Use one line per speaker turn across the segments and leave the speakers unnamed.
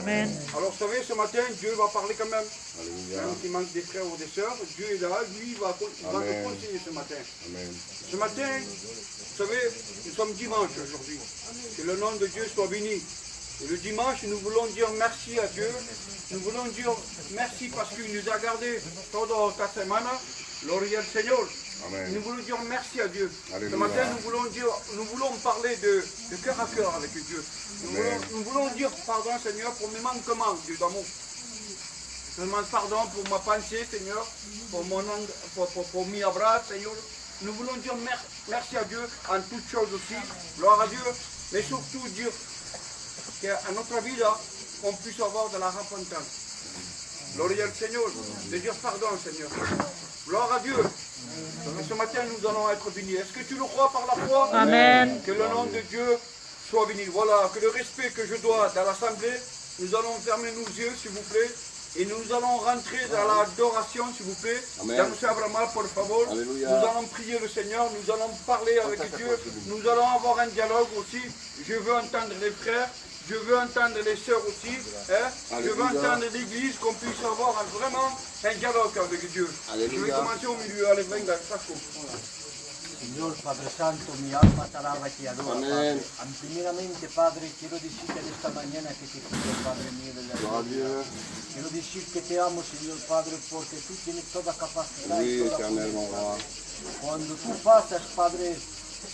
Amen.
Alors vous savez, ce matin, Dieu va parler quand même.
Alléluia.
Même s'il manque des frères ou des sœurs, Dieu est là, lui, il va te
Amen.
conseiller ce matin.
Amen.
Ce matin, vous savez, nous sommes dimanche aujourd'hui. Que le nom de Dieu soit béni. Et le dimanche, nous voulons dire merci à Dieu. Nous voulons dire merci parce qu'il nous a gardés toda esta semana. Gloria al Señor.
Amen.
Nous voulons dire merci à Dieu.
Alléluia.
Ce matin, nous voulons parler de cœur à cœur avec Dieu. Nous voulons dire pardon, Seigneur, pour mes manquements, Dieu d'amour. Je demande pardon pour ma pensée, Seigneur, pour mes bras, Seigneur. Nous voulons dire merci à Dieu en toutes choses aussi. Gloire à Dieu. Mais surtout dire qu'à notre vie, là, on puisse avoir de la repentance. Gloria al Seigneur. De dire pardon, Seigneur. Gloire à Dieu. Et ce matin, nous allons être bénis. Est-ce que tu le crois par la foi?
Amen.
Que le nom de Dieu soit béni. Voilà, que le respect que je dois dans l'assemblée, nous allons fermer nos yeux, s'il vous plaît. Et nous allons rentrer dans l'adoration, s'il vous plaît.
Amen.
Dans le Abraham, por favor.
Alléluia.
Nous allons prier le Seigneur, nous allons parler avec Dieu. Nous allons avoir un dialogue aussi. Je veux entendre les frères. Je veux entendre les sœurs aussi, hein? Je veux entendre l'église, qu'on puisse avoir vraiment un dialogue avec Dieu.
Alléluia.
Je vais commencer au milieu, allez, venga, Paco.
Señor Padre Santo, mi alma te alaba y te adora,
Amén.
Padre. Primeramente, Padre, quiero decirte en esta mañana que te quiero, Padre mío de la
Gloire à
gloria.
Dieu.
Quiero decir que te amo, Señor Padre, porque tú tienes toda capacidad
Oui,
y toda
éternel, mon
potestad.
roi.
Cuando tú pasas, Padre,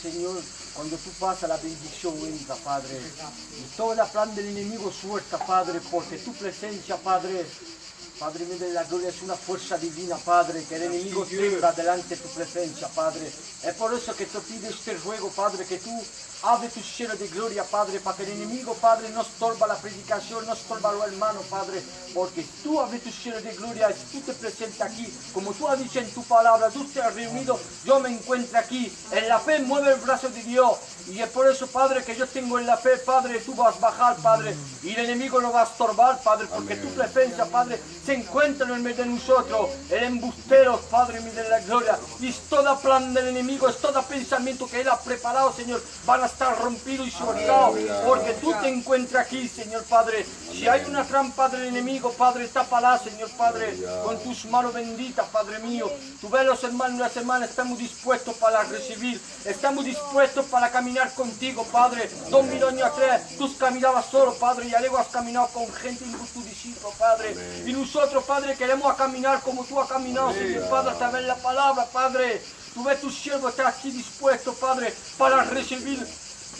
Señor, cuando tú pasas la bendición entra, Padre. Y todo el plan del enemigo suelta, Padre, porque tu presencia, Padre, Padre mío de la gloria, es una fuerza divina, Padre, que el enemigo tiembla delante de tu presencia, Padre. Es por eso que te pido este ruego, Padre, que tú abre tu cielo de gloria, Padre, para que el enemigo, Padre, no estorba la predicación, no estorba lo hermano, Padre, porque tú abres tu cielo de gloria, y tú te presentas aquí, como tú has dicho en tu palabra, tú te has reunido, yo me encuentro aquí, en la fe mueve el brazo de Dios, y es por eso, Padre, que yo tengo en la fe, Padre, tú vas a bajar, Padre, y el enemigo no va a estorbar, Padre, porque tu presencia, Padre, se encuentra en medio de nosotros, el embustero, Padre mío de la gloria, y es todo plan del enemigo, es todo pensamiento que él ha preparado, Señor, van a estar rompidos y soltados, porque tú te encuentras aquí, Señor Padre. Si hay una trampa del enemigo, Padre, tápala, Señor Padre, con tus manos benditas, Padre mío. Tú ves los hermanos y las hermanas, estamos dispuestos para recibir, estamos dispuestos para caminar contigo, Padre. 2000 años atrás, tú caminabas solo, Padre, y luego has caminado con gente y con tu discípulo, Padre. Y nosotros, Padre, queremos caminar como tú has caminado, Señor Padre, a través de la palabra, Padre. Tú ves tu siervo, está aquí dispuesto, Padre, para recibir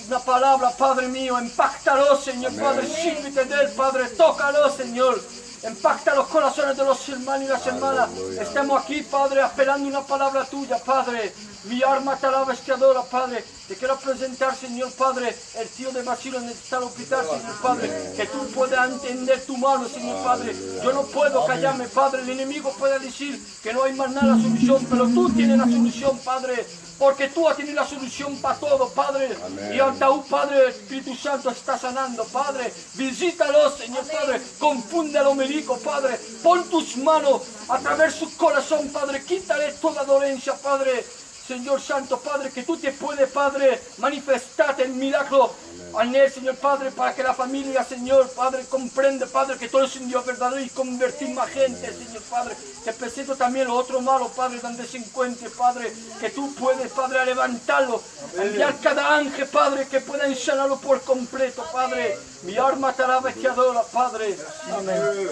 una palabra, Padre mío. Impáctalo, Señor Padre, sírvete de él, Padre, tócalo, Señor. Impacta los corazones de los hermanos y las hermanas. Estamos aquí, Padre, esperando una palabra tuya, Padre. Mi alma te alaba y te adora, Padre. Te quiero presentar, Señor Padre, el tío de Basilio en el hospital, Señor Padre. Que tú puedas entender tu mano, Señor Padre. Yo no puedo callarme, Padre. El enemigo puede decir que no hay más nada solución, pero tú tienes la solución, Padre. Porque tú tienes la solución para todo, Padre. Y ante un Padre, el Espíritu Santo está sanando, Padre. Visítalo, Señor Padre. Confunde al homérico, Padre. Pon tus manos a través de su corazón, Padre. Quítale toda dolencia, Padre. Señor Santo, Padre, que tú te puedes, Padre, manifestarte el milagro en él, Señor Padre, para que la familia, Señor Padre, comprenda, Padre, que todo es un Dios verdadero y convertir más gente, Señor Padre. Te presento también los otros malos, Padre, donde se encuentre, Padre, que tú puedes, Padre, levantarlo, enviar cada ángel, Padre, que pueda sanarlo por completo, Padre. Mi alma te alaba y te adora, Padre. Amén.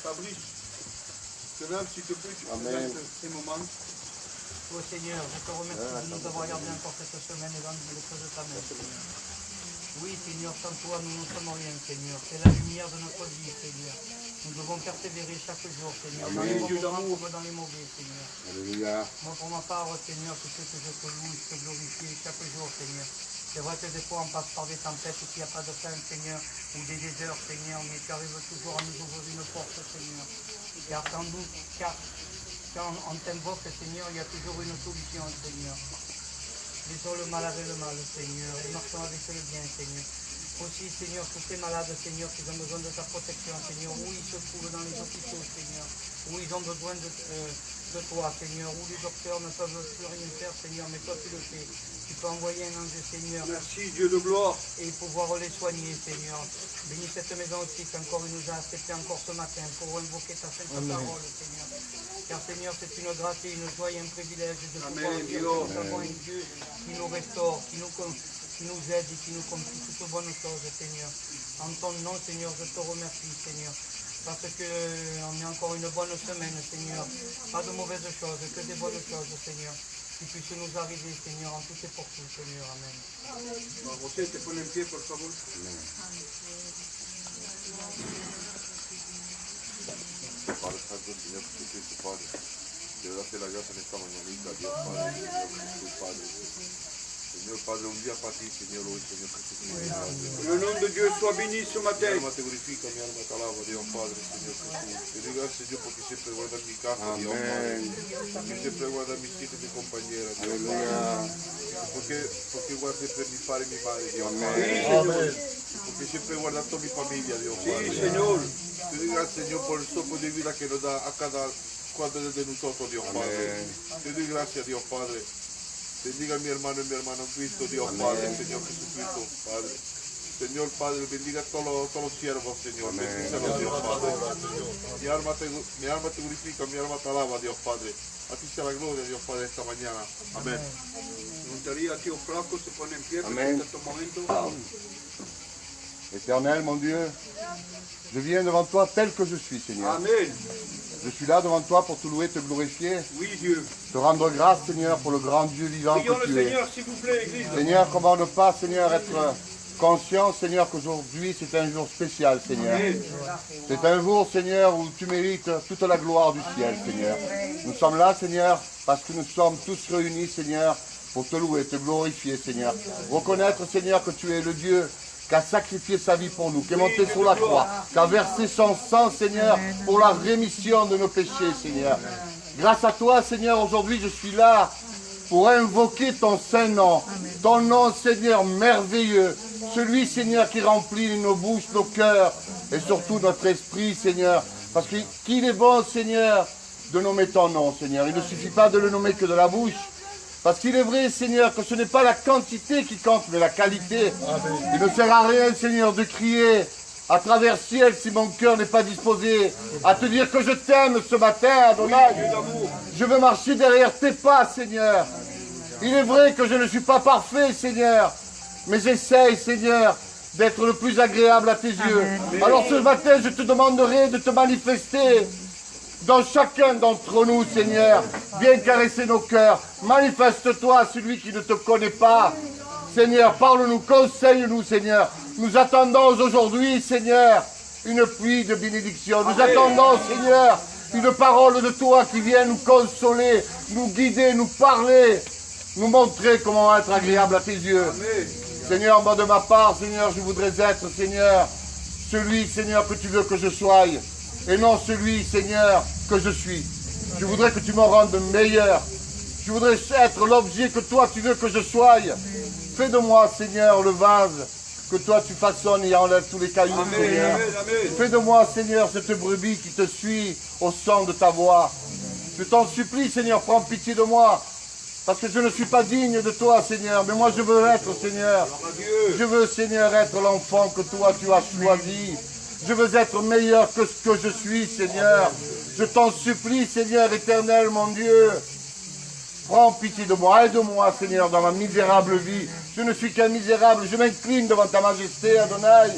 Fabrice, te lèves, s'il te plaît, tu présentes ces moments.
Oh Seigneur, je te remercie de nous avoir gardés encore cette semaine et dans les choses de ta main, Seigneur. Oui, Seigneur, sans toi, nous ne sommes rien, Seigneur. C'est la lumière de notre vie, Seigneur. Nous devons persévérer chaque jour, Seigneur, dans les bons moments comme dans les mauvais, Seigneur.
Alléluia.
Moi, pour ma part, Seigneur, c'est ce que je te loue, je te glorifie chaque jour, Seigneur. C'est vrai que des fois, on passe par des tempêtes où il n'y a pas de fin, Seigneur, ou des déserts, Seigneur, mais tu arrives toujours à nous ouvrir une porte, Seigneur. Car quand on t'invoque, Seigneur, il y a toujours une solution, Seigneur. Laissons le mal avec le mal, Seigneur, et marchons avec le bien, Seigneur. Aussi, Seigneur, tous ces malades, Seigneur, qui ont besoin de ta protection, Seigneur, où ils se trouvent dans les hôpitaux, Seigneur, où ils ont besoin
de toi, Seigneur, où les docteurs ne peuvent plus rien faire, Seigneur, mais toi tu le fais. Tu peux envoyer un ange, Seigneur,
Merci Dieu de gloire.
et pouvoir les soigner, Seigneur. Bénis cette maison aussi qu'encore il nous a accepté encore ce matin pour invoquer ta sainte parole, Seigneur. Car Seigneur, c'est une grâce et une joie et un privilège de pouvoir dire que nous avons un Dieu qui nous restaure, qui nous aide et qui nous confie toutes bonnes choses, Seigneur. En ton nom, Seigneur, je te remercie, Seigneur. Parce qu'on est encore une bonne semaine, Seigneur. Pas de mauvaises choses, que des bonnes choses, Seigneur. Qui puissent nous arriver, Seigneur, en tout et pour tout, Seigneur. Amen.
José, te pone en pie, por favor.
Padre Santo, Señor Jesucristo, Padre, te doy la gracia en esta mañanita, Dios Padre, Señor Jesús, Padre. Señor Padre, un día para ti, Señor, hoy, Señor Jesucristo.
Le nom de Dieu soit béni ce
Mi
matin.
alma te glorifica, mi alma te alaba, Dios Padre, Señor Jesús. Te doy gracias, Señor, porque siempre guardas mi casa, Dios Padre. Porque siempre guardas mis hijos y mis compañeras, Dios Padre. Porque guardas siempre mi padre y mi madre, Dios Padre. Porque siempre guardas toda mi familia, Dios Padre.
Sí, Señor.
Te doy gracias, Señor, por el soplo de vida que nos da a cada cual de nosotros, Dios Padre. Te doy gracias, Dios Padre. Bendiga a mi hermano y mi hermana en Cristo, Dios Padre, Señor Jesucristo, Padre. Señor Padre, bendiga a todos los siervos, Señor. Bendícelos, Dios Padre. Mi alma te glorifica, mi alma te alaba, Dios Padre. A ti sea la gloria, Dios Padre, esta mañana. Amén.
Preguntaría a tío Flaco, se pone en pie en
Amén.
estos momentos.
Éternel, mon Dieu, je viens devant toi tel que je suis, Seigneur.
Amen.
Je suis là devant toi pour te louer, te glorifier,
Oui, Dieu.
te rendre grâce, Seigneur, pour le grand Dieu vivant
Prions
que
le
tu es.
Seigneur, s'il vous plaît, Église.
Seigneur, comment ne pas, Seigneur, être conscient, Seigneur, qu'aujourd'hui c'est un jour spécial, Seigneur.
Amen.
C'est un jour, Seigneur, où tu mérites toute la gloire du ciel, Seigneur. Nous sommes là, Seigneur, parce que nous sommes tous réunis, Seigneur, pour te louer, te glorifier, Seigneur. Reconnaître, Seigneur, que tu es le Dieu qui a sacrifié sa vie pour nous, qui est monté sur la croix, qui a versé son sang, Seigneur, pour la rémission de nos péchés, Seigneur. Grâce à toi, Seigneur, aujourd'hui je suis là pour invoquer ton saint nom, ton nom, Seigneur, merveilleux, celui, Seigneur, qui remplit nos bouches, nos cœurs, et surtout notre esprit, Seigneur, parce qu'il est bon, Seigneur, de nommer ton nom, Seigneur. Il ne suffit pas de le nommer que de la bouche, parce qu'il est vrai, Seigneur, que ce n'est pas la quantité qui compte, mais la qualité. Il ne sert à rien, Seigneur, de crier à travers ciel si mon cœur n'est pas disposé à te dire que je t'aime ce matin, Adonai. Je veux marcher derrière tes pas, Seigneur. Il est vrai que je ne suis pas parfait, Seigneur, mais j'essaye, Seigneur, d'être le plus agréable à tes yeux. Alors ce matin, je te demanderai de te manifester dans chacun d'entre nous, Seigneur. Viens caresser nos cœurs. Manifeste-toi à celui qui ne te connaît pas. Seigneur, parle-nous, conseille-nous, Seigneur. Nous attendons aujourd'hui, Seigneur, une pluie de bénédiction. Nous attendons, Seigneur, une parole de toi qui vient nous consoler, nous guider, nous parler, nous montrer comment être agréable à tes yeux. Seigneur, moi de ma part, Seigneur, je voudrais être, Seigneur, celui, Seigneur, que tu veux que je sois, et non celui, Seigneur, que je suis. Je voudrais que tu me rendes meilleur. Je voudrais être l'objet que toi tu veux que je sois. Fais de moi, Seigneur, le vase que toi tu façonnes et enlève tous les cailloux, Seigneur. Fais de moi, Seigneur, cette brebis qui te suit au son de ta voix. Je t'en supplie, Seigneur, prends pitié de moi. Parce que je ne suis pas digne de toi, Seigneur. Mais moi, je veux être, Seigneur. Je veux, Seigneur, être l'enfant que toi tu as choisi. Je veux être meilleur que ce que je suis, Seigneur. Je t'en supplie, Seigneur éternel, mon Dieu. Prends pitié de moi, aide-moi, Seigneur, dans ma misérable vie. Je ne suis qu'un misérable, je m'incline devant ta majesté, Adonai.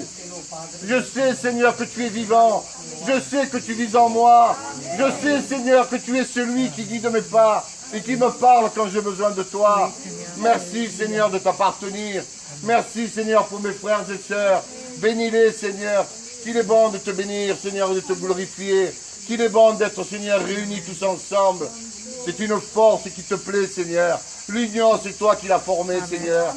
Je sais, Seigneur, que tu es vivant. Je sais que tu vis en moi. Je sais, Seigneur, que tu es celui qui guide mes pas et qui me parle quand j'ai besoin de toi. Merci, Seigneur, de t'appartenir. Merci, Seigneur, pour mes frères et sœurs. Bénis-les, Seigneur. Qu'il est bon de te bénir, Seigneur, et de te glorifier. Qu'il est bon d'être, Seigneur, réunis tous ensemble. C'est une force qui te plaît, Seigneur. L'union, c'est toi qui l'as formée, Seigneur.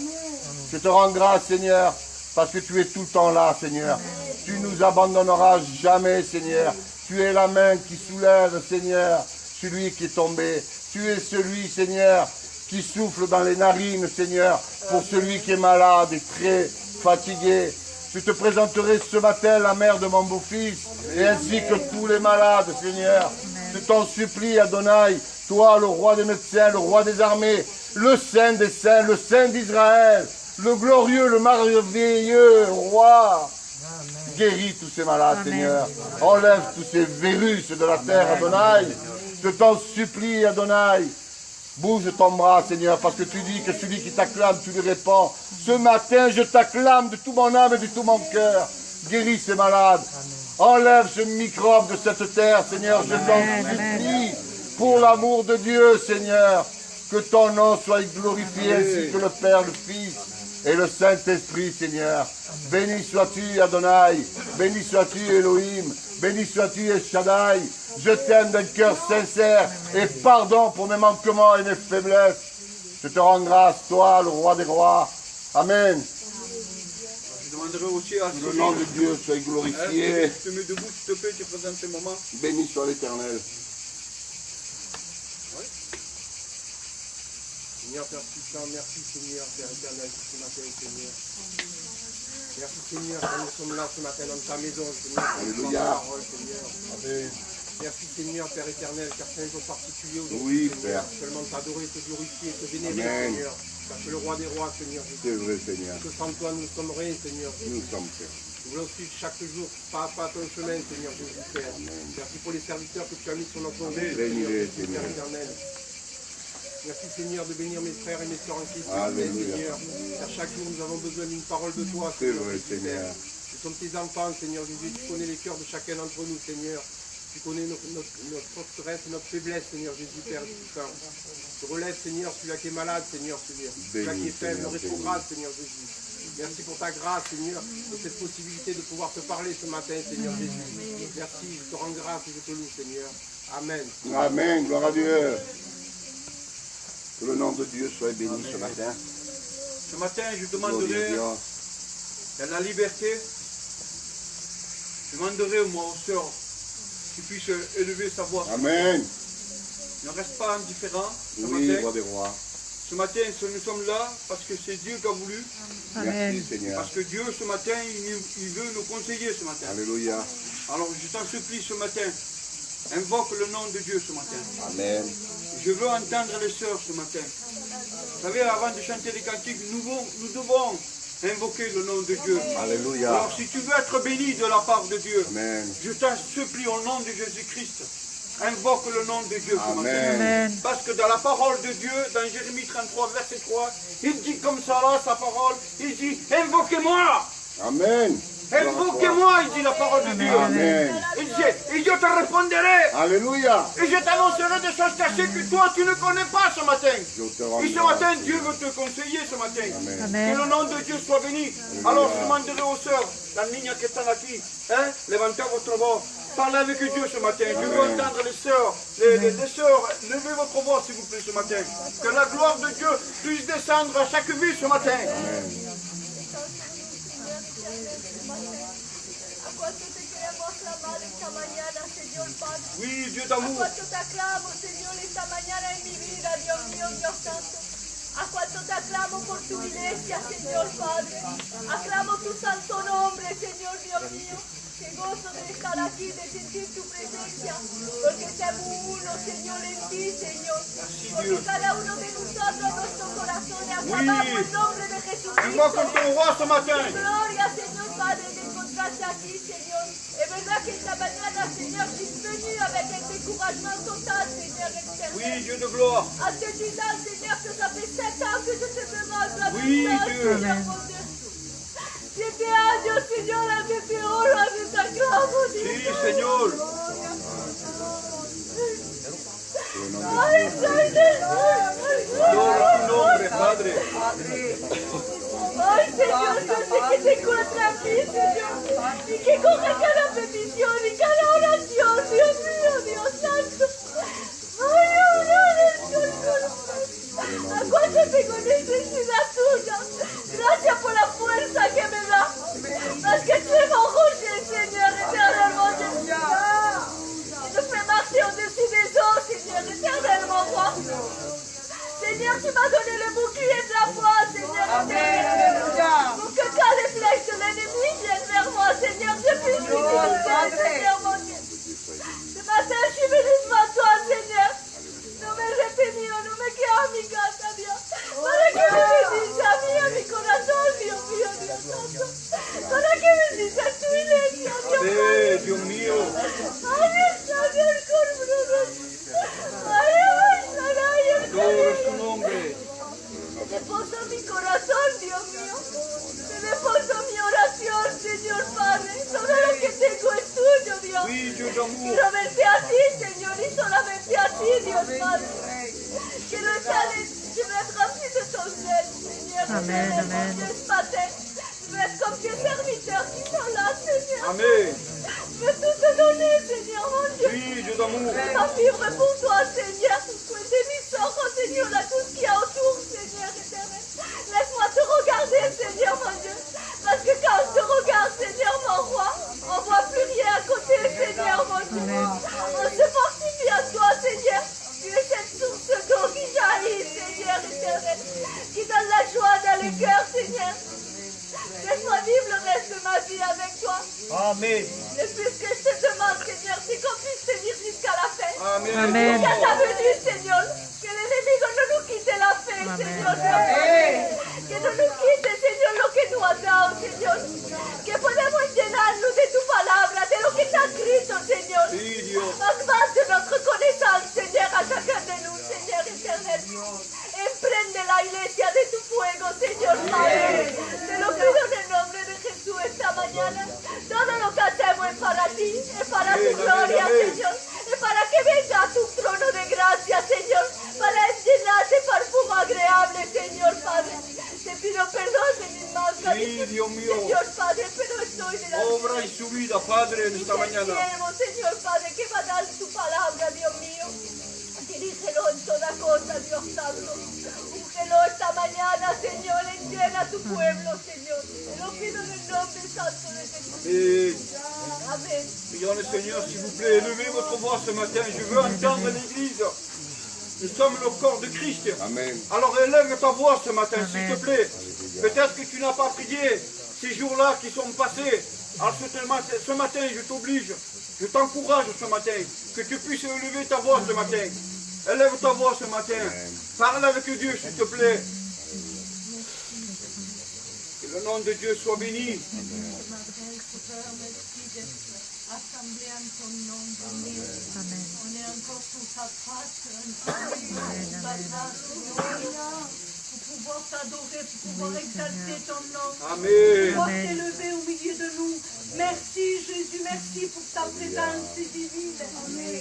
Je te rends grâce, Seigneur, parce que tu es tout le temps là, Seigneur. Tu nous abandonneras jamais, Seigneur. Tu es la main qui soulève, Seigneur, celui qui est tombé. Tu es celui, Seigneur, qui souffle dans les narines, Seigneur, pour celui qui est malade et très fatigué. Je te présenterai ce matin la mère de mon beau-fils, et ainsi que tous les malades, Seigneur. Je t'en supplie, Adonai, toi, le roi des médecins, le roi des armées, le saint des saints, le saint d'Israël, le glorieux, le merveilleux roi. Guéris tous ces malades, Seigneur. Enlève tous ces virus de la terre, Adonai. Je t'en supplie, Adonai. Bouge ton bras, Seigneur, parce que tu dis que celui qui t'acclame, tu lui réponds. Ce matin, je t'acclame de tout mon âme et de tout mon cœur. Guéris ces malades. Enlève ce microbe de cette terre, Seigneur. Je t'en supplie. Pour l'amour de Dieu, Seigneur. Que ton nom soit glorifié ainsi que le Père, le Fils et le Saint-Esprit, Seigneur. Béni sois-tu, Adonai. Béni sois-tu, Elohim. Béni sois-tu, El Shaddai. Je t'aime d'un cœur sincère et pardon pour mes manquements et mes faiblesses. Je te rends grâce, toi, le roi des rois. Amen.
Je demanderai aussi à
Que le nom de Dieu soit glorifié.
Tu te mets debout, s'il te plaît, tu présentes ce moment.
Béni soit l'Éternel.
Seigneur, Père puissant, merci Seigneur, Père éternel, ce matin, Seigneur. Merci Seigneur, quand nous sommes là ce matin dans ta maison, Seigneur, pour ta parole, Seigneur.
Amen.
Merci Seigneur, Père éternel, car c'est un jour particulier aujourd'hui,
Oui,
Seigneur.
Père.
Seulement t'adorer, te glorifier, te vénérer,
Amen.
Seigneur. Car tu es le roi des rois, Seigneur.
C'est vrai, Seigneur.
Que sans toi, nous ne sommes rien, Seigneur.
Nous sommes Père.
Nous voulons suivre chaque jour, pas à pas ton chemin, Seigneur Jésus, Père. Merci pour les serviteurs que tu as mis sur notre route,
Bénis-les,
Père
Seigneur.
éternel. Merci Seigneur de bénir mes frères et mes sœurs en Christ,
Alléluia.
Seigneur. Car chaque jour nous avons besoin d'une parole de toi,
C'est
Seigneur
vrai,
Jésus,
Seigneur.
Père. Nous sommes tes enfants, Seigneur Jésus. Tu connais les cœurs de chacun d'entre nous, Seigneur. Tu connais notre forteresse et notre faiblesse, Seigneur Jésus, Père Puissant. Je relève, Seigneur, celui-là qui est malade, Seigneur, celui-là qui est faible,
Seigneur,
rétrograde, Seigneur Jésus. Merci pour ta grâce, Seigneur, et cette possibilité de pouvoir te parler ce matin, Seigneur Jésus. Merci, je te rends grâce et je te loue, Seigneur. Amen.
Amen. Gloire à Dieu. Que le nom de Dieu soit béni ce matin.
Ce matin, je
Gloire à
demanderai
Dieu.
dans la liberté, je demanderai moi aux sœurs qui puissent élever sa voix.
Amen.
Ne reste pas indifférent ce
Oui,
matin.
roi des rois.
Ce matin, nous sommes là parce que c'est Dieu qui a voulu.
Merci, Seigneur.
Parce que Dieu, ce matin, il veut nous conseiller ce matin.
Alléluia.
Alors, je t'en supplie ce matin, invoque le nom de Dieu ce matin.
Amen.
Je veux entendre les sœurs ce matin. Vous savez, avant de chanter les cantiques, nous devons invoquer le nom de Dieu.
Alléluia.
Alors, si tu veux être béni de la part de Dieu,
Amen.
je t'en supplie au nom de Jésus-Christ, invoque le nom de Dieu ce matin.
Amen.
Parce que dans la parole de Dieu, dans Jérémie 33, verset 3, il dit comme ça là, sa parole, il dit, invoquez-moi,
Amen.
invoquez-moi, il dit la parole de Dieu.
Amen.
Il dit, et je te répondrai,
Alléluia.
et je t'annoncerai des choses cachées que toi tu ne connais pas ce matin.
Je te rends
Et ce
grâce.
matin, Dieu veut te conseiller ce matin.
Amen.
Que le nom de Dieu soit béni. Alors je demanderai aux sœurs, la ligne qui est ici, hein, levantez votre voix. Parlez avec Dieu ce matin. Je veux entendre les sœurs, les sœurs, levez votre voix s'il vous plaît ce matin. Que la gloire de Dieu puisse descendre à chaque vie ce matin. Oui, Dieu d'amour.
Cuánto te aclamo, Señor, esta mañana en mi vida, Dios mío, Dios santo. A cuánto te aclamo por tu iglesia, Señor Padre. Aclamo tu santo nombre, Señor Dios mío. Qué gozo de estar aquí, de sentir tu presencia. Porque estamos uno, Señor, en ti, Señor. Porque cada uno de nosotros, nuestro corazón, aclamamos el nombre de Jesucristo.
Invoque ton roi ce matin.
Gloria, Señor Padre, de encontrarte aquí, Señor. Es verdad que esta mañana, Señor, je suis venu avec un découragement total, Seigneur, éternel.
Oui, Dieu de gloire.
En te disant, Seigneur, que ça fait 7 ans que je te demande la
Oui,
grâce,
Dieu.
Seigneur, mon Dieu. Je te adio, Señor, je te oro, je t'acclamo,
Oui, Seigneur.
Ay,
Adore tu nombre, Padre.
Ay, Señor, yo sé que te encuentras aquí, Señor, y que coge cada petición y cada oración, Dios mío, Dios santo. Ay, ¿a cuánto tengo necesidad tuya? Gracias por la fuerza que me da. Parce que tu es mon rocher, Seigneur, éternellement, Dieu. Tu nous fais marcher au-dessus des eaux, Seigneur, éternellement, roi. Seigneur, tu m'as donné le bouclier de la foi, Seigneur, éternellement. Pour que quand les flèches de l'ennemi viennent vers moi, Seigneur, je puisse l'utiliser, Seigneur, mon Dieu. Ce matin, je suis venue devant
Oui, Dieu d'amour.
Solamente a ti, Señor, y solamente a ti, Dios Padre. Que je veux être rempli de ton zèle, Seigneur.
Amen, amen.
Dieu, ce matin, je veux être comme tes serviteurs qui sont là, Seigneur.
Amen.
Je veux tout te donner, Seigneur, mon Dieu.
Oui, Dieu d'amour.
À vivre pour toi, Seigneur. Des missions, oh Seigneur, là, tout ce qu'il y a autour, Seigneur éternel. Laisse-moi te regarder, Seigneur, mon Dieu. Parce que quand je te regarde, Seigneur, mon roi, on ne voit plus rien à côté, Seigneur, mon Dieu. On se fortifie à toi, Seigneur. Tu es cette source d'eau qui jaillit, Seigneur éternel. Qui donne la joie dans les cœurs, Seigneur. Laisse-moi vivre le reste de ma vie avec toi.
Amen.
Et puisque je te demande, Seigneur, c'est qu'on puisse tenir jusqu'à la fin.
Amen.
Amen.
Jusqu'à ta venue, Seigneur. Que l'ennemi ne nous quitte la fin, Seignor. Que no nos quites, Señor, lo que tú has dado, Señor. Que podemos llenarnos de tu palabra, de lo que está escrito, Señor.
Sí, Dios.
Augmente notre connaissance, Señor, a chacun de nous, Señor éternel. Emprende la iglesia de tu fuego, Señor Padre. Te lo pido en el nombre de Jesús esta mañana. Todo lo que hacemos es para ti, es para tu gloria, Señor. Es para que venga a tu trono de gracia, Señor. Para llenarte perfume agradable, Señor Padre. Te pido perdón de mis mangas,
Sí, Dios mío.
Señor Padre, pero estoy delante
Obra en su vida, Padre, en esta mañana.
siervo, Señor Padre, que va a dar tu palabra, Dios mío. Dirígelo en toda cosa, Dios Santo. Úngelo esta mañana, Señor, llena tu pueblo, Señor. Te lo pido en el nombre santo de Jesús.
Et
Amén.
prions le Seigneur, s'il vous plaît, levez votre voix ce matin. Je veux entendre l'Église. Nous sommes le corps de Christ.
Amen.
Alors élève ta voix ce matin, s'il
Amen.
te plaît. Peut-être que tu n'as pas prié ces jours-là qui sont passés. Alors ce matin, je t'oblige, je t'encourage ce matin, que tu puisses élever ta voix ce matin. Élève ta voix ce matin. Parle avec Dieu, s'il te plaît. Que le nom de Dieu soit béni.
Assemblée en ton nom, Dieu.
Amen.
On est encore sous ta face, sous ta grâce, Seigneur, pour pouvoir t'adorer, pour pouvoir exalter ton nom,
Amen.
pour pouvoir t'élever au milieu de nous. Merci Jésus, merci pour ta présence divine.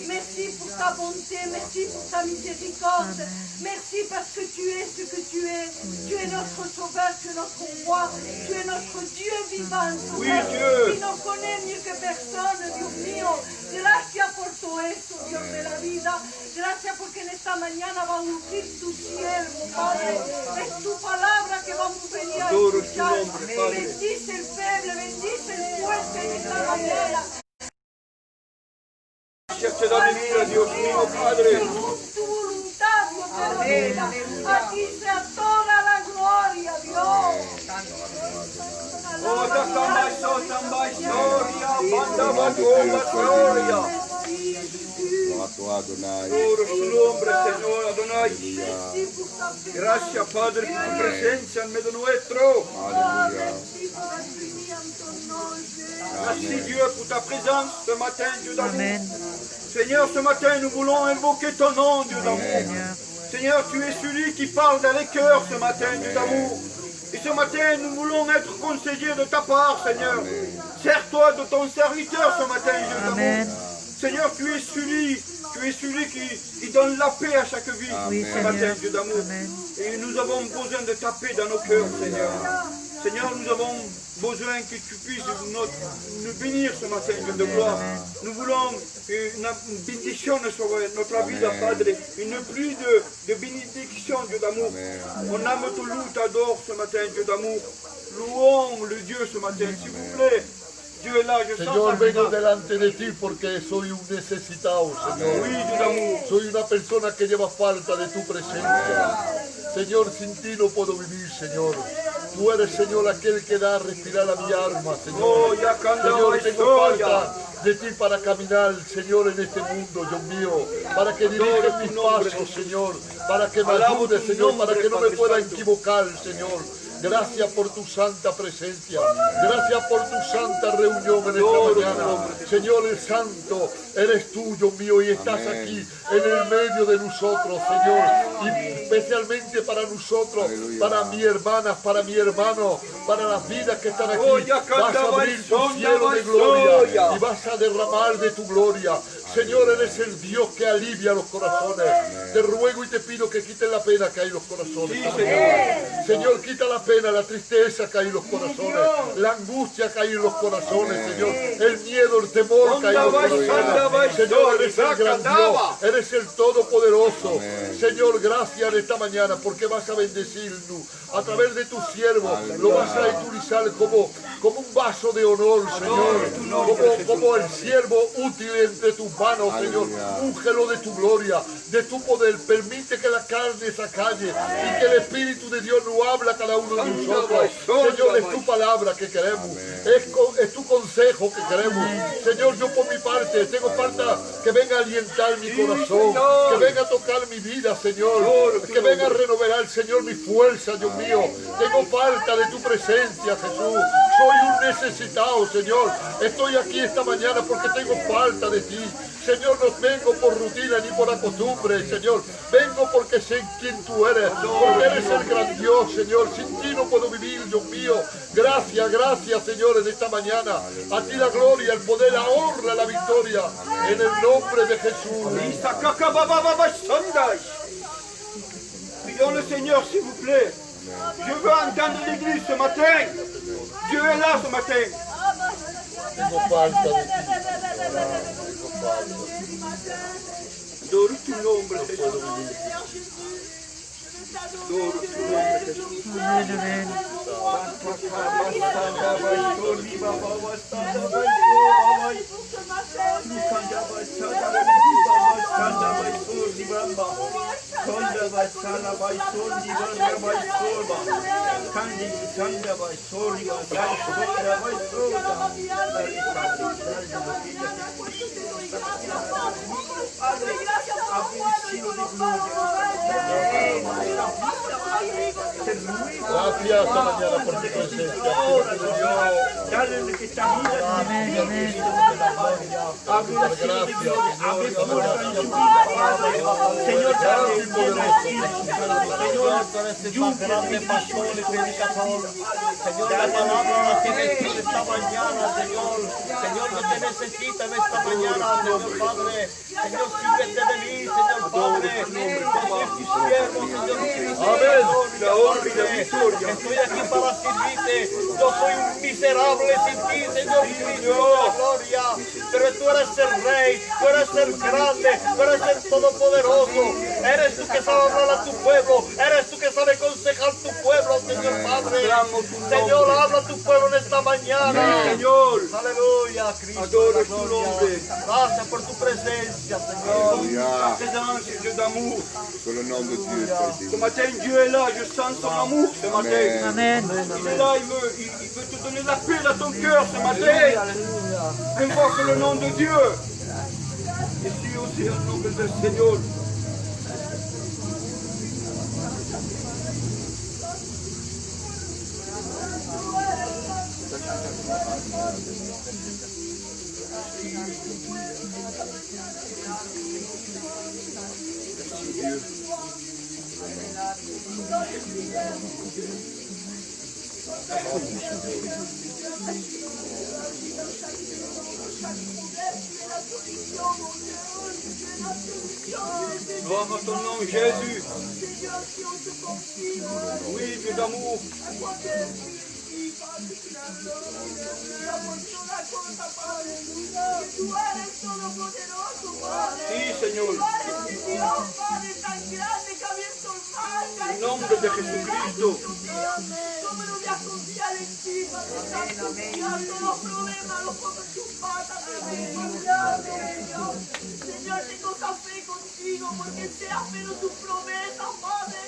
Merci pour ta bonté, merci pour ta miséricorde. Merci parce que tu es ce que tu es. Tu es notre sauveur, tu es notre roi, tu es notre Dieu vivant.
Oui, Dieu.
Qui nos connaît mieux que personne, Dios mío. Gracias por todo eso, Dios de la vida. Gracias porque en esta mañana va a ungir tu siervo, Padre. Es tu palabra que vamos a venir a
Adoro tu
escuchar.
nombre, Padre.
Bendice el feble, bendice el fuerte en esta mañana.
Cherche la venida, Dios mío, Padre.
Según tu voluntad, Dios de la vida. A ti sea toda la gloria, Dios.
Oh, Takamai, Sotambai, Gloria, Banda, Bagola, Gloria.
Gloire à toi, Adonai.
Adoro su nombre, Señor Adonai.
Merci pour ta présence.
Gracias, Padre, por tu presencia en medio nuestro.
Alléluia.
Merci pour la pluie en ton nom, Jésus.
Merci, Dieu, pour ta présence ce matin, Dieu d'amour.
Amen.
Seigneur, ce matin, nous voulons invoquer ton nom, Dieu d'amour.
Seigneur.
Seigneur, tu es celui qui parle dans les cœurs ce matin, Dieu d'amour. Et ce matin, nous voulons être conseillers de ta part, Seigneur. Sers-toi de ton serviteur ce matin, Dieu d'amour.
Amen.
Seigneur, tu es celui qui donne la paix à chaque vie
Oui,
ce matin,
Seigneur.
Dieu d'amour.
Amen.
Et nous avons besoin de ta paix dans nos cœurs, Seigneur. Seigneur, nous avons besoin que tu puisses nous bénir ce matin, Dieu de gloire. Nous voulons une bénédiction sur notre vie, Padre. Une pluie de bénédiction, Dieu d'amour. On aime te loue, t'adore ce matin, Dieu d'amour. Louons le Dieu ce matin, s'il vous plaît. Dieu est là, je sens
Señor,
sa
vengo
présence.
delante de ti porque soy un necesitado, Señor.
Oui, Dieu d'amour.
Soy una persona que lleva falta de tu presencia. Señor, sin ti no puedo vivir, Señor. Tú eres, Señor, aquel que da a respirar a mi alma,
Oh,
Señor.
ya canta
Señor,
la
tengo
historia.
falta de ti para caminar, Señor, en este mundo, Dios mío. Para que diriges mis pasos, Señor. Para que me
Alabo
ayudes,
tu
Señor, para
nombre,
que no me
Padre
pueda
Santo.
equivocar, Señor.
Gracias por tu santa presencia. Gracias por tu santa reunión en esta mañana. Señor el Santo, eres tú, Dios mío, y estás aquí en el medio de nosotros, Señor. Y especialmente para nosotros, para mi hermana, para mi hermano, para las vidas que están aquí. Vas a abrir tu cielo de gloria y vas a derramar de tu gloria. Señor, eres el Dios que alivia los corazones. Te ruego y te pido que quites la pena que hay en los corazones. Señor, quita la pena, la tristeza que hay en los corazones, la angustia que hay en los corazones, Señor, el miedo, el temor que hay en los corazones. Señor, eres el gran Dios, eres el Todopoderoso. Señor, gracias en esta mañana porque vas a bendecirnos a través de tu siervo. Lo vas a utilizar como un vaso de honor, Señor, como el siervo útil entre tus manos, Señor. Úngelo de tu gloria, de tu poder. Permite que la carne se acalle y que el Espíritu de Dios nos habla a cada uno de nosotros. Señor, es tu palabra que queremos, es tu consejo que queremos. Señor, yo por mi parte tengo falta que venga a alientar mi corazón, que venga a tocar mi vida, Señor, que venga a renovar, Señor, mi fuerza, Dios mío. Tengo falta de tu presencia, Jesús. Soy un necesitado, Señor. Estoy aquí esta mañana porque tengo falta de ti. Señor, no vengo por rutina ni por la costumbre, Señor. Vengo porque sé quién tú eres, porque eres el gran Dios, Señor. Sin ti no puedo vivir, Dios mío. Gracias, gracias, Señor, en esta mañana. A ti la gloria, el poder, la honra, la victoria. En el nombre de Jesús.
Prions le Seigneur, s'il vous plaît. Je veux entendre l'église ce matin. Dieu est là ce matin.
Tengo falta de ti.
Adoro tu nombre, Señor. Adoro tu nombre, Jesús.
Gracias esta mañana por tu presencia.
Señor, grande pastor y predicador. Señor, la palabra la tienes tú esta mañana, Señor. Señor, yo te necesito en esta mañana, Señor Padre. Señor, sírvete de mí, Señor Padre. Yo soy tu siervo, Señor. Amén. Estoy aquí para servirte. Yo soy un miserable sin ti, Señor Cristo, la gloria. Pero tú eres el Rey, tú eres el grande, tú eres el Todopoderoso. Eres tú que sabes hablar a tu pueblo, eres tú que sabes aconsejar tu pueblo, Señor Padre. Señor, habla a tu pueblo en esta mañana.
Señor,
aleluya, Cristo.
Adoro tu nombre.
Gracias por tu presencia, Señor.
Présence et Dieu d'amour.
Que le nom de Dieu soit
Ce
béni.
matin, Dieu est là, je sens son amour ce matin.
Amen.
Il est là, il veut te donner la paix dans ton cœur ce matin. Invoque le nom de Dieu. Et si aussi le nom del Seigneur. Gloire à ton nom, Jésus. Oui, Dieu d'amour. Sí, Señor. En nombre de Jesucristo.
Señor, tengo café contigo porque se ha pero tus promesas, Padre.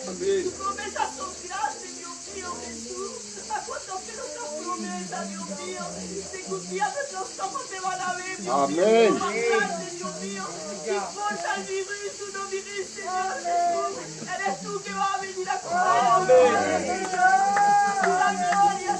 Tus promesas son grandes, Dios mío, Jesús. ¿A cuánto pero tus promesas, Dios mío? Tengo un día nuestros ojos te van a ver, Dios mío.
Amén.
Más grande, Dios mío. No importa el virus o no vivir, Señor Jesús. Eres tú que vas a venir a curar. Amén. la gloria,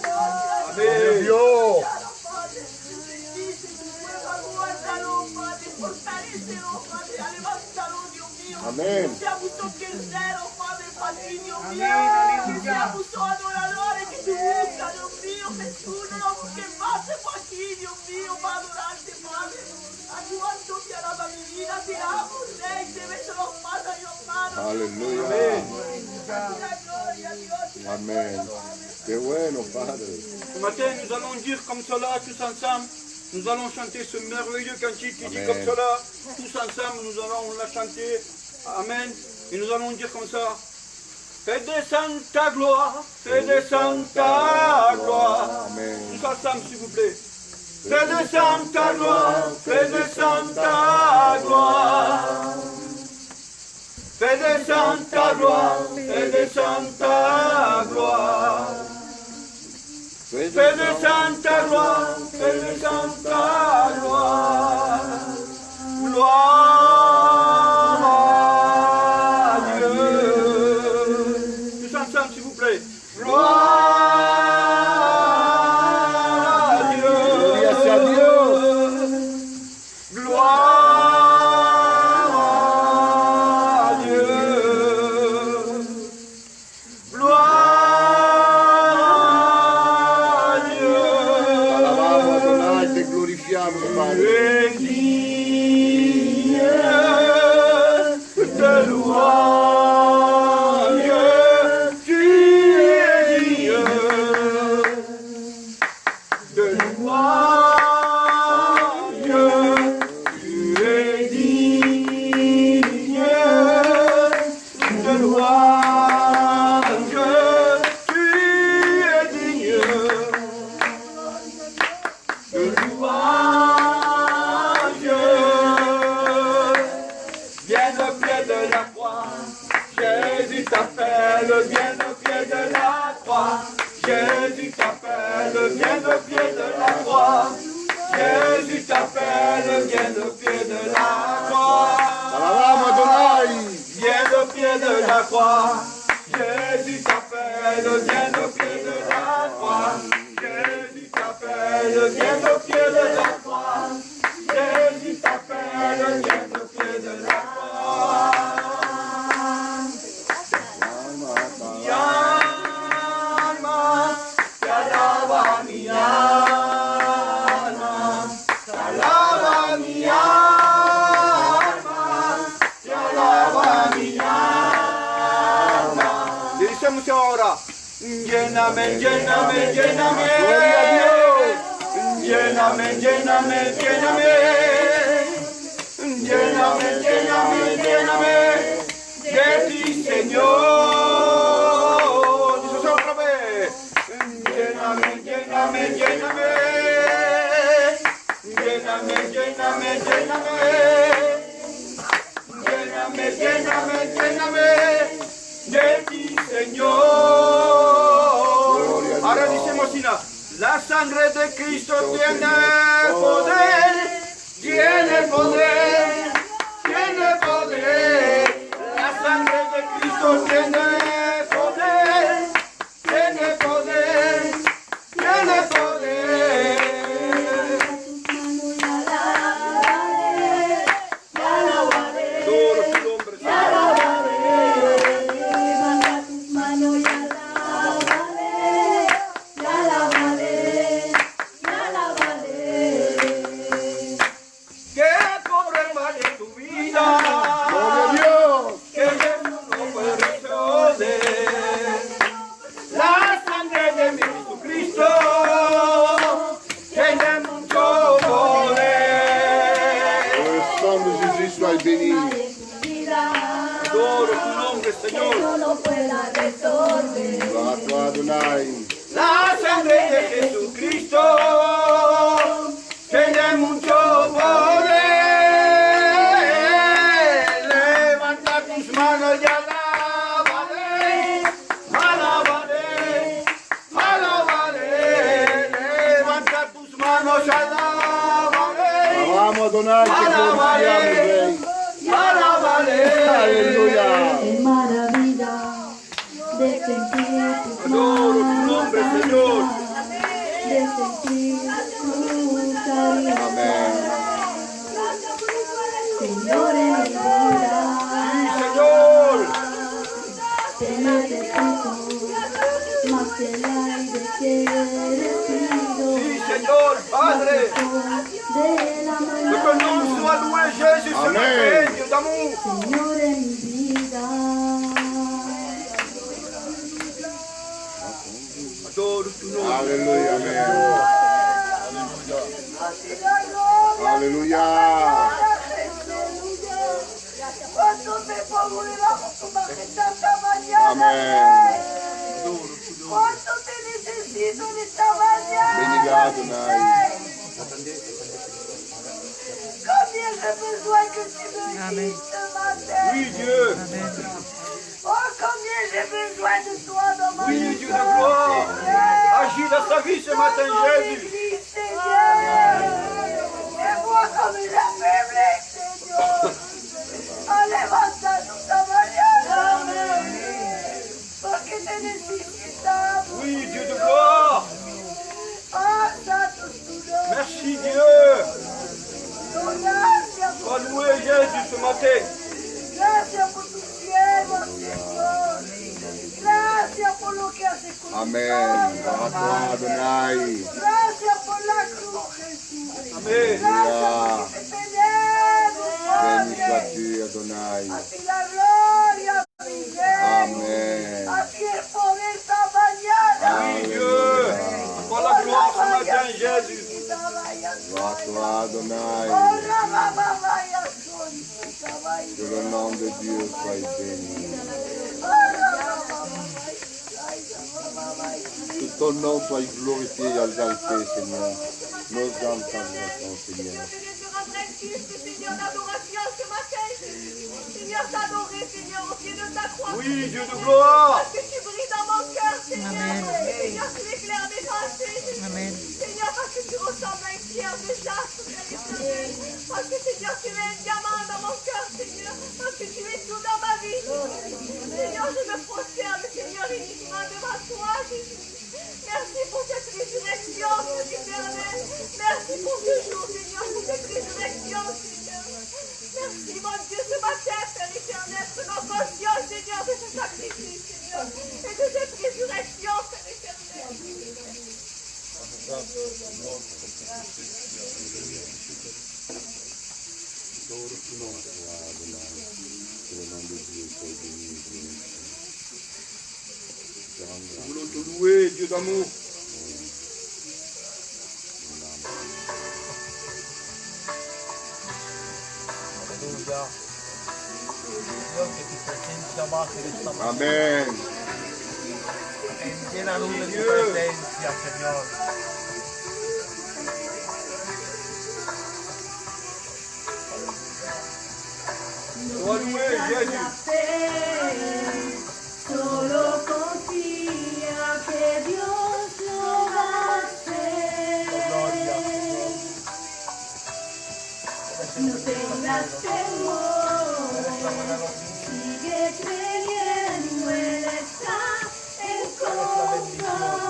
Amén.
Dios.
Padre, bendice tu pueblo, guárdalo, Padre, fortalécelo, Padre, levántalo, Dios mío.
Amén.
Seamos tus guerreros, Padre, para ti, Dios mío.
Amén,
Seamos tus adoradores que te buscan, Dios mío. Jesús, no nos busques más por aquí, Dios mío, para adorarte, Padre. Ayúdate, te alaba mi vida, te amo, Rey, te beso los patas y los manos.
Aleluya.
La gloria, Dios.
Amén. Qué bueno, Padre.
Ce matin, nous allons dire comme cela, tous ensemble. Nous allons chanter ce merveilleux cantique qui dit
Amen.
comme cela. Tous ensemble, nous allons la chanter. Amen. Et nous allons dire comme ça. Fais descendre ta gloire, fais descendre ta gloire.
Amen.
Tous ensemble, s'il vous plaît. Fais descendre ta gloire, fais descendre ta gloire. Fais descendre ta gloire, fais descendre ta gloire. Fais descendre ta gloire, fais descendre ta gloire. Gloire à Dieu. Tous ensemble, s'il vous plaît. Gloire à Dieu.
Gloria a Dios.
Gloire à Dieu. Gloire à Dieu.
Alabamos, Adonai, te glorifiamos, Padre.
Tu es digne de louange. Tu es digne de louange. Tu es digne de louange. Tu es digne de louange. Viens au pied de la croix, Jésus t'appelle, viens au pied de la croix, Jésus t'appelle, viens au pied de la croix, Jésus t'appelle, viens au pied de la croix.
Alabamos, Adonai.
Viens au pied de la croix, Jésus t'appelle, viens au pied de la croix, Jésus t'appelle, viens au pied de la croix, Jésus t'appelle, viens au pied de la croix. Mi alma te alaba, mi alma te alaba, mi alma te alaba, mi alma. Le diciamo ahora, lléname, lléname, lléname.
Gloria a Dios.
Lléname, lléname, lléname. Lléname, lléname, lléname de ti, Señor. Dice otra vez. Lléname, lléname, lléname. Lléname, lléname, lléname. Lléname, lléname, lléname de ti, Señor. Ahora decimos así, la sangre de Cristo tiene poder, tiene poder, tiene poder. La sangre de Cristo tiene poder, tiene poder, tiene poder. Adoro tu nombre, Señor. Que cobre el mal en tu vida.
Gloria a Dios.
Que Jesús no puede resolver. La sangre de mi Jesucristo tiene mucho poder.
Que le sang de Jésus soit béni.
Adoro tu nombre, Señor.
Gloire à toi, Adonai.
La sangre de Jesucristo tiene mucho poder. Levanta tus manos y alábale, alábale, alábale. Levanta tus manos, alábale,
Alabamos, Adonai, te glorifiamos, Rey.
alábale.
Aleluya.
Qué maravilla, de sentir tus
Adoro tu nombre, Señor.
de sentir tu cariño.
Amén.
Señor, en mi vida,
Sí, Señor.
te necesito, más que el aire que respiro.
Sí, Señor, Padre.
De la
Que
mañana,
ton nom soit loué, Jésus, ce
Amen.
matin, Dieu d'amour.
Señor, en mi vida.
Adoro tu nom.
Alléluia, Amen. Alléluia.
Cuando me pongo debajo tu majestad esta mañana,
Amen.
cuánto te necesito en esta mañana.
Bénis Adonai.
Combien j'ai besoin que tu me guides ce matin.
Oui, Dieu.
Oh, combien j'ai besoin de toi dans mon
Oui,
vie.
Dieu de gloire. Agis dans sa vie ce matin,
Dans mon
Jésus.
église, Seigneur. Et moi comme la faiblesse, Seignor. Levanta esta mañana. Porque te necesitamos.
Oui, Dieu de gloire.
Oh, santo tu nombre.
Merci, Dieu.
Gracias por
Sois loué, Jésus, ce matin.
Gracias por tu siervo, Señor. Gracias por lo que haces con
Amen. Par à toi, Adonai.
Gracias por la cruz, Jesús.
Amen.
Gracias porque te tenemos,
Béni
Padre.
sois-tu, Adonai.
A ti la gloria, mi rey.
Amen.
A ti el poder esta mañana.
Oui, Dieu. Sois la gloire ce matin, Jésus.
Gloire à toi, Adonai. Que le nom de Dieu soit béni. Que ton nom soit glorifié et exalté, Seigneur. Nos âmes t'adorent, Seigneur.
Seigneur, l'adoration ce matin. Seigneur, t'adorer, Seigneur, au pied de ta croix.
Oui, Dieu de gloire.
Parce que tu brilles dans mon cœur, Seigneur. Seigneur, tu éclaires mes pensées.
Amen.
Seigneur, parce que tu ressembles à une pierre de jaspe, Père éternel. Parce que, Seigneur, tu es un diamant dans mon cœur, Seigneur. Parce que tu es tout dans ma vie. Seigneur, je me prosterne, Seigneur, uniquement devant toi, Jésus. Merci pour cette résurrection, Père éternel. Merci pour ce jour, Seigneur, pour cette résurrection, Seigneur. Merci, mon Dieu, ce matin, Père éternel, prenons conscience, Seigneur, de ce sacrifice, Seigneur, et de cette résurrection, Père éternel.
Nous voulons te louer, Dieu d'amour.
Alleluia. Dio che ti presenti amate questa mattina.
Amen.
En llena luz de tu presencia, Señor.
Sois loué, Jésus.
Solo confía que Dios lo va a hacer. No tengas temor, sigue creyendo, Él está en control.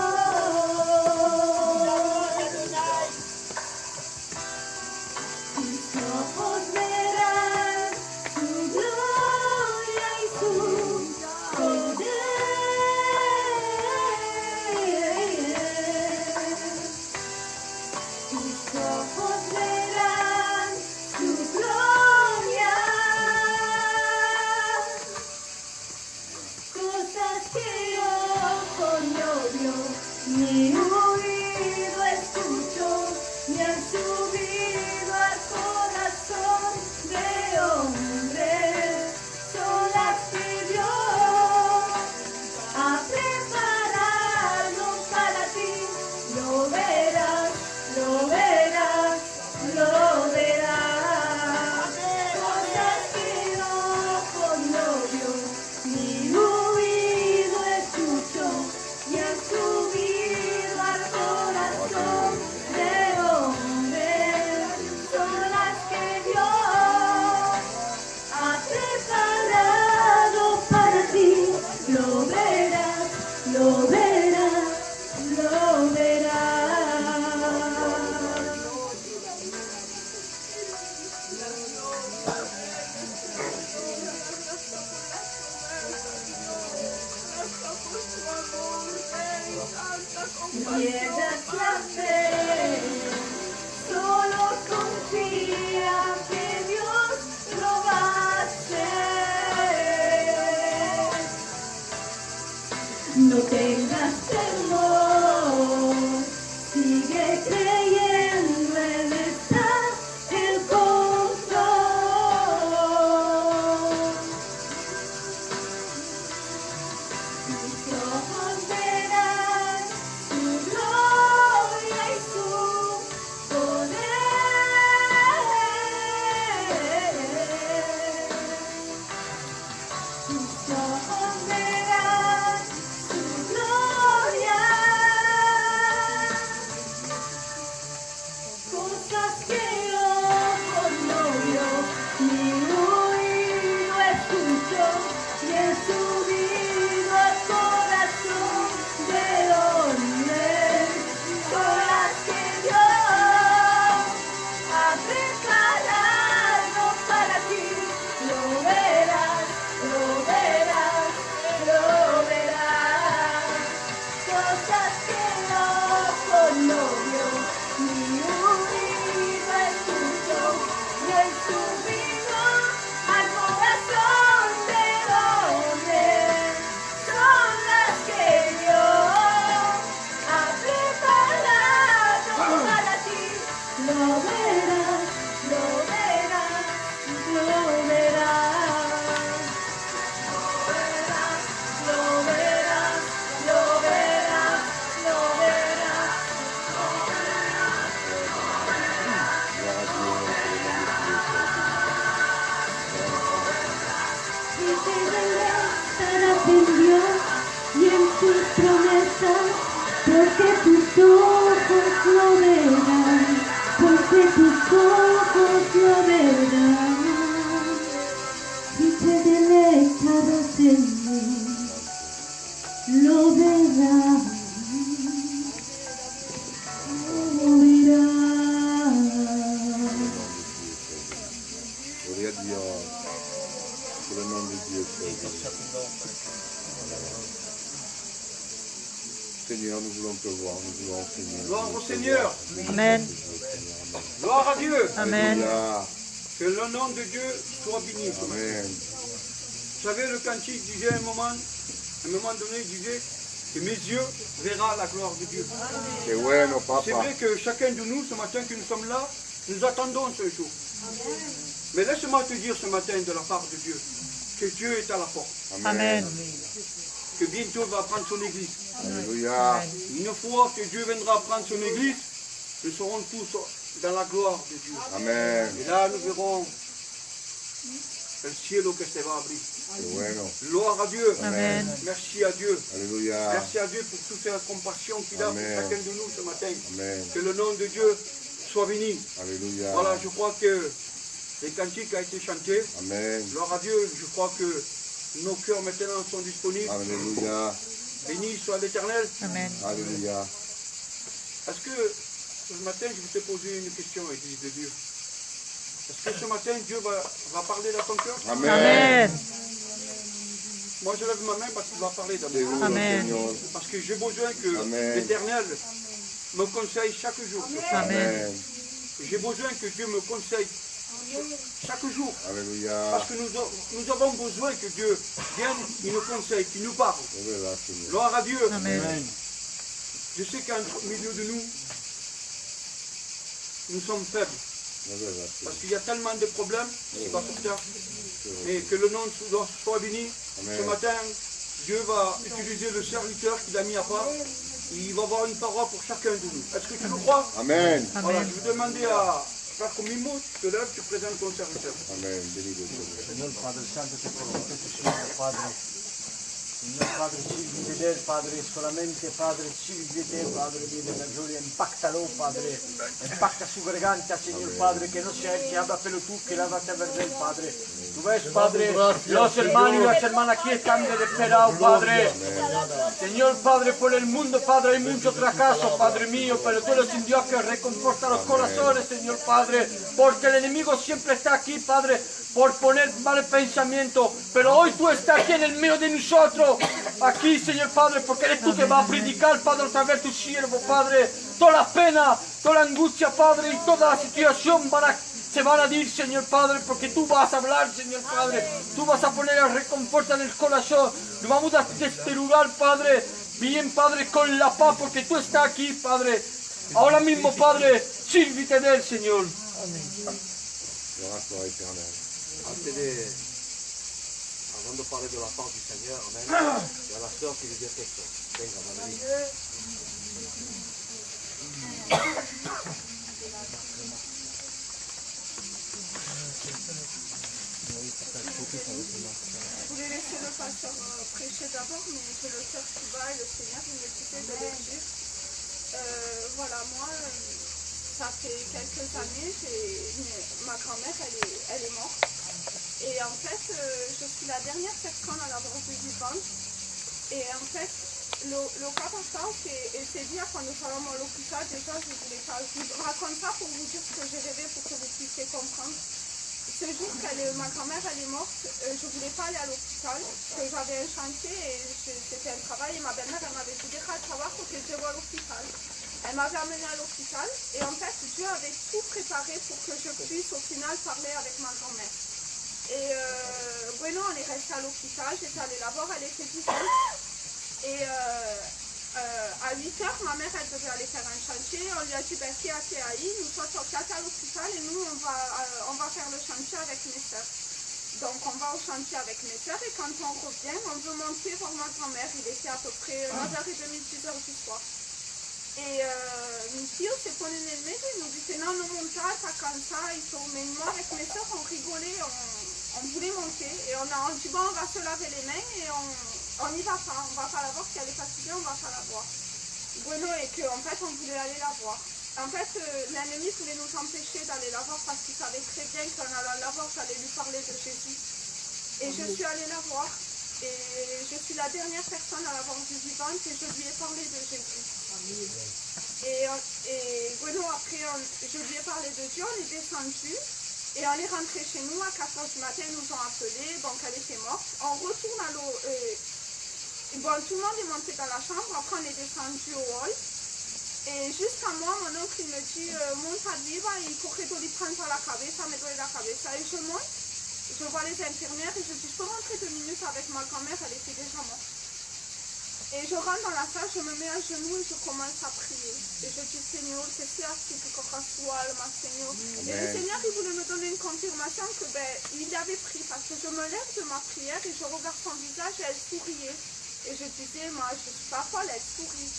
Tus ojos verán su gloria y su poder. Tus ojos verán su gloria, cosas que ojo no vio.
à dire que le nom de Dieu soit béni. Seigneur, nous voulons te voir, nous voulons, Seigneur.
Gloire au Seigneur.
Amen.
Gloire à Dieu.
Amen.
Alléluia.
Que le nom de Dieu soit béni.
Amen.
Vous savez, le cantique disait à un moment donné, il disait que mes yeux verront la gloire de Dieu.
Qué bueno,
C'est
papá.
vrai que chacun de nous, ce matin que nous sommes là, nous attendons ce jour. Mais laisse-moi te dire ce matin de la part de Dieu, que Dieu est à la porte,
Amen.
que bientôt il va prendre son église.
Alléluia.
Une fois que Dieu viendra prendre son église, nous serons tous dans la gloire de Dieu.
Amen.
Et là, nous verrons el cielo que se va abrir.
Qué bueno.
Gloire à Dieu.
Amen.
Merci à Dieu.
Alléluia.
Merci à Dieu pour toute cette compassion qu'il a pour
Amen.
chacun de nous ce matin.
Amen.
Que le nom de Dieu soit béni.
Alléluia.
Voilà, je crois que les cantiques ont été chantés.
Amen.
Gloire à Dieu, je crois que nos cœurs maintenant sont disponibles.
Alléluia.
Béni soit l'Éternel.
Amen.
Alléluia.
Est-ce que ce matin, je vais te poser une question, Église de Dieu. Est-ce que ce matin, Dieu va parler dans ton cœur?
Amen.
Amen.
Moi, je lève ma main parce qu'il va parler dans mon
Seguro,
cœur.
Amen.
Señor.
Parce que j'ai besoin que
Amen.
l'Éternel me conseille chaque jour.
Amen.
J'ai besoin que Dieu me conseille chaque jour.
Alléluia.
Parce que nous avons besoin que Dieu vienne, il nous conseille, qu'il nous parle.
Es verdad, Señor.
Gloire à Dieu.
Amen.
Je sais qu'en milieu de nous, nous sommes faibles.
Es verdad,
Parce
Señor.
qu'il y a tellement de problèmes qui va sur terre. Et que le nom soit béni.
Amen.
Ce matin, Dieu va utiliser le serviteur qu'il a mis à part. Il va avoir une parole pour chacun de nous. Est-ce que tu le crois?
Amen.
Voilà,
Amen.
je vais demander à Frère Comimo, tu te lèves, tu présentes ton serviteur.
Amen. Bendito Señor.
Señor Padre Santo, te prometo, Señor Padre. Señor Padre, sirvi de Él, Padre, solamente Padre, sirvi de Te, Padre, viene la gloria, impactalo, Padre, impacta su garganta, Señor Padre, que no sea Él que habla, pero tú que la vas a ver de Él, Padre. Tú ves, Padre, los hermanos y las hermanas aquí están desesperados, Padre. Señor Padre, por el mundo, Padre, hay mucho fracaso, Padre mío, pero tú eres un Dios que reconforta los corazones, Señor Padre, porque el enemigo siempre está aquí, Padre, por poner mal pensamiento, pero hoy tú estás aquí en el medio de nosotros, aquí, Señor Padre, porque eres tú que vas a predicar, Padre, a través de tu siervo, Padre, toda la pena, toda la angustia, Padre, y toda la situación se van a ir, Señor Padre, porque tú vas a hablar, Señor Padre, tú vas a poner el reconforto en el corazón, lo vamos a desterrar, Padre, bien, Padre, con la paz, porque tú estás aquí, Padre, ahora mismo, Padre, sírvite de Él, Señor.
Gloire à toi, éternel.
Avant de parler de la part du Seigneur, Amen, il y a la sœur qui veut dire quelque chose. Venga, madame.
Je voulais laisser le pasteur prêcher d'abord, mais j'ai le cœur qui bat et le Seigneur il me disait de le dire. Voilà, moi, ça fait quelques années, ma grand-mère, elle est morte. Et en fait, je suis la dernière personne à l'avoir vue vivante. Et en fait, le cas passant, c'est bien quand nous sommes à l'hôpital, déjà, je voulais pas. Je vous raconte ça pour vous dire ce que j'ai rêvé, pour que vous puissiez comprendre. Ce jour que ma grand-mère elle est morte, je ne voulais pas aller à l'hôpital, parce que j'avais un chantier et c'était un travail. Et ma belle-mère, elle m'avait dit, deja el trabajo que je vais à l'hôpital. Elle m'avait amenée à l'hôpital et en fait, Dieu avait tout préparé pour que je puisse au final parler avec ma grand-mère. Et bueno, on est resté à l'hôpital, j'étais allée la voir, elle était vivante. Et à 8h, ma mère, elle devait aller faire un chantier. On lui a dit, ben, qui a TAI, nous sommes à l'hôpital et nous, on va faire le chantier avec mes soeurs. Donc, on va au chantier avec mes soeurs et quand on revient, on veut monter voir ma grand-mère. Il était à peu près 9h30, 10h du soir. E mi zio si pone nel mezzo e nous dit non, non montata, cansato, mais moi avec mes soeurs on rigolait, on voulait monter et on a dit bon on va se laver les mains et on n'y va pas, on va pas la voir, si elle est fatiguée on va pas la voir. Bueno, et qu'en fait on voulait aller la voir. En fait l'ennemi voulait nous empêcher d'aller la voir parce qu'il savait très bien qu'en allant la voir j'allais lui parler de Jésus. Et je suis allée la voir. Et je suis la dernière personne à l'avoir vue vivante et je lui ai parlé de Jésus. Et bueno, après, je lui ai parlé de Dieu, on est descendu.
Et on est rentré chez nous à 4 h du matin, ils nous ont appelé, donc elle était morte. On retourne à l'eau. Bon, tout le monde est monté dans la chambre, après on est descendu au hall. Et jusqu'à moi, mon oncle il me dit, monte arriba y corrido li prendre la cabeza, me duele la cabeza. Et je monte, je vois les infirmières et je dis, je peux rentrer 2 minutes avec ma grand-mère, elle était déjà morte. Et je rentre dans la salle, je me mets à genoux et je commence à prier. Et je dis, Seigneur, que c'est así que cojas tu alma, Seigneur. Et le Seigneur, il voulait me donner une confirmation que il avait pris. Parce que je me lève de ma prière et je regarde son visage et elle souriait. Et je disais, moi, je ne suis pas folle, elle sourit.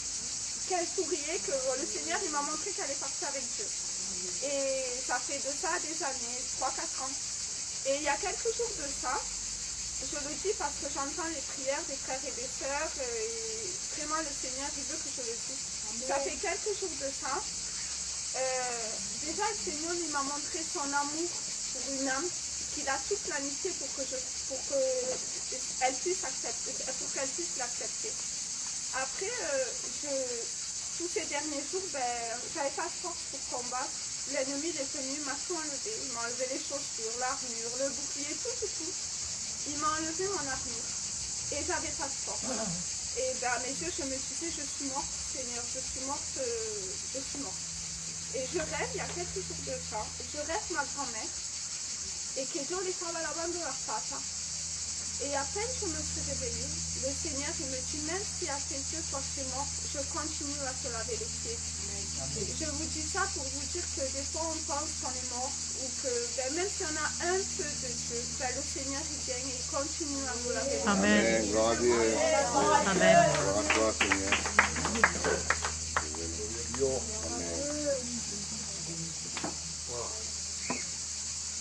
Qu'elle souriait, que le Seigneur, il m'a montré qu'elle est partie avec Dieu. Et ça fait de ça des années, 3-4 ans. Et il y a quelques jours de ça, je le dis parce que j'entends les prières des frères et des sœurs et vraiment le Seigneur il veut que je le dise. Ça fait quelques jours de ça. Déjà le Seigneur il m'a montré son amour pour une âme qu'il a tout planifié pour qu'elle puisse l'accepter. Après, tous ces derniers jours, j'avais pas de force pour combattre. L'ennemi est venu, il m'a tout enlevé. Il m'a enlevé les chaussures, l'armure, le bouclier, tout. Il m'a enlevé mon armure et j'avais pas de force. Et à mes yeux, je me disais, je suis morte, Seigneur, je suis morte. Et je rêve, il y a quelques jours de ça, je rêve ma grand-mère et que Dieu les estaba lavando las patas. Et à peine je me suis réveillée, le Seigneur il me dit, même si à tes yeux toi tu es morte, je continue à te laver les pieds. Je vous dis ça pour vous dire que des fois on pense qu'on est mort ou que même si on a un peu de Dieu, le Seigneur il vient et il continue à vous laver les pieds.
Amen. Gloire à Dieu.
Amen.
Gloire à toi, Seigneur.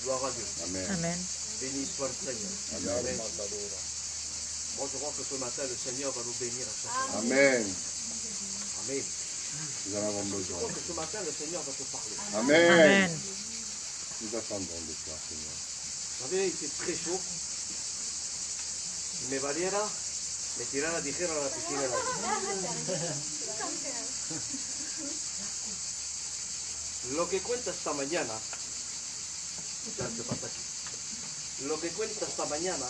Gloire à Dieu.
Amen.
Amen.
Béni soit le Seigneur.
Amen.
Moi, je crois que ce matin, le Seigneur va nous bénir à chacun.
Amen.
Amen.
Nous en avons
Je
besoin.
crois que ce matin, le Seigneur va te parler.
Amen.
Amen.
Nous attendons de toi, Seigneur.
Vous savez, il fait très chaud. Si me valiera, me tirara dijera a la piscina. Lo que cuenta esta mañana, ya te pasa aquí. Lo que cuenta esta mañana,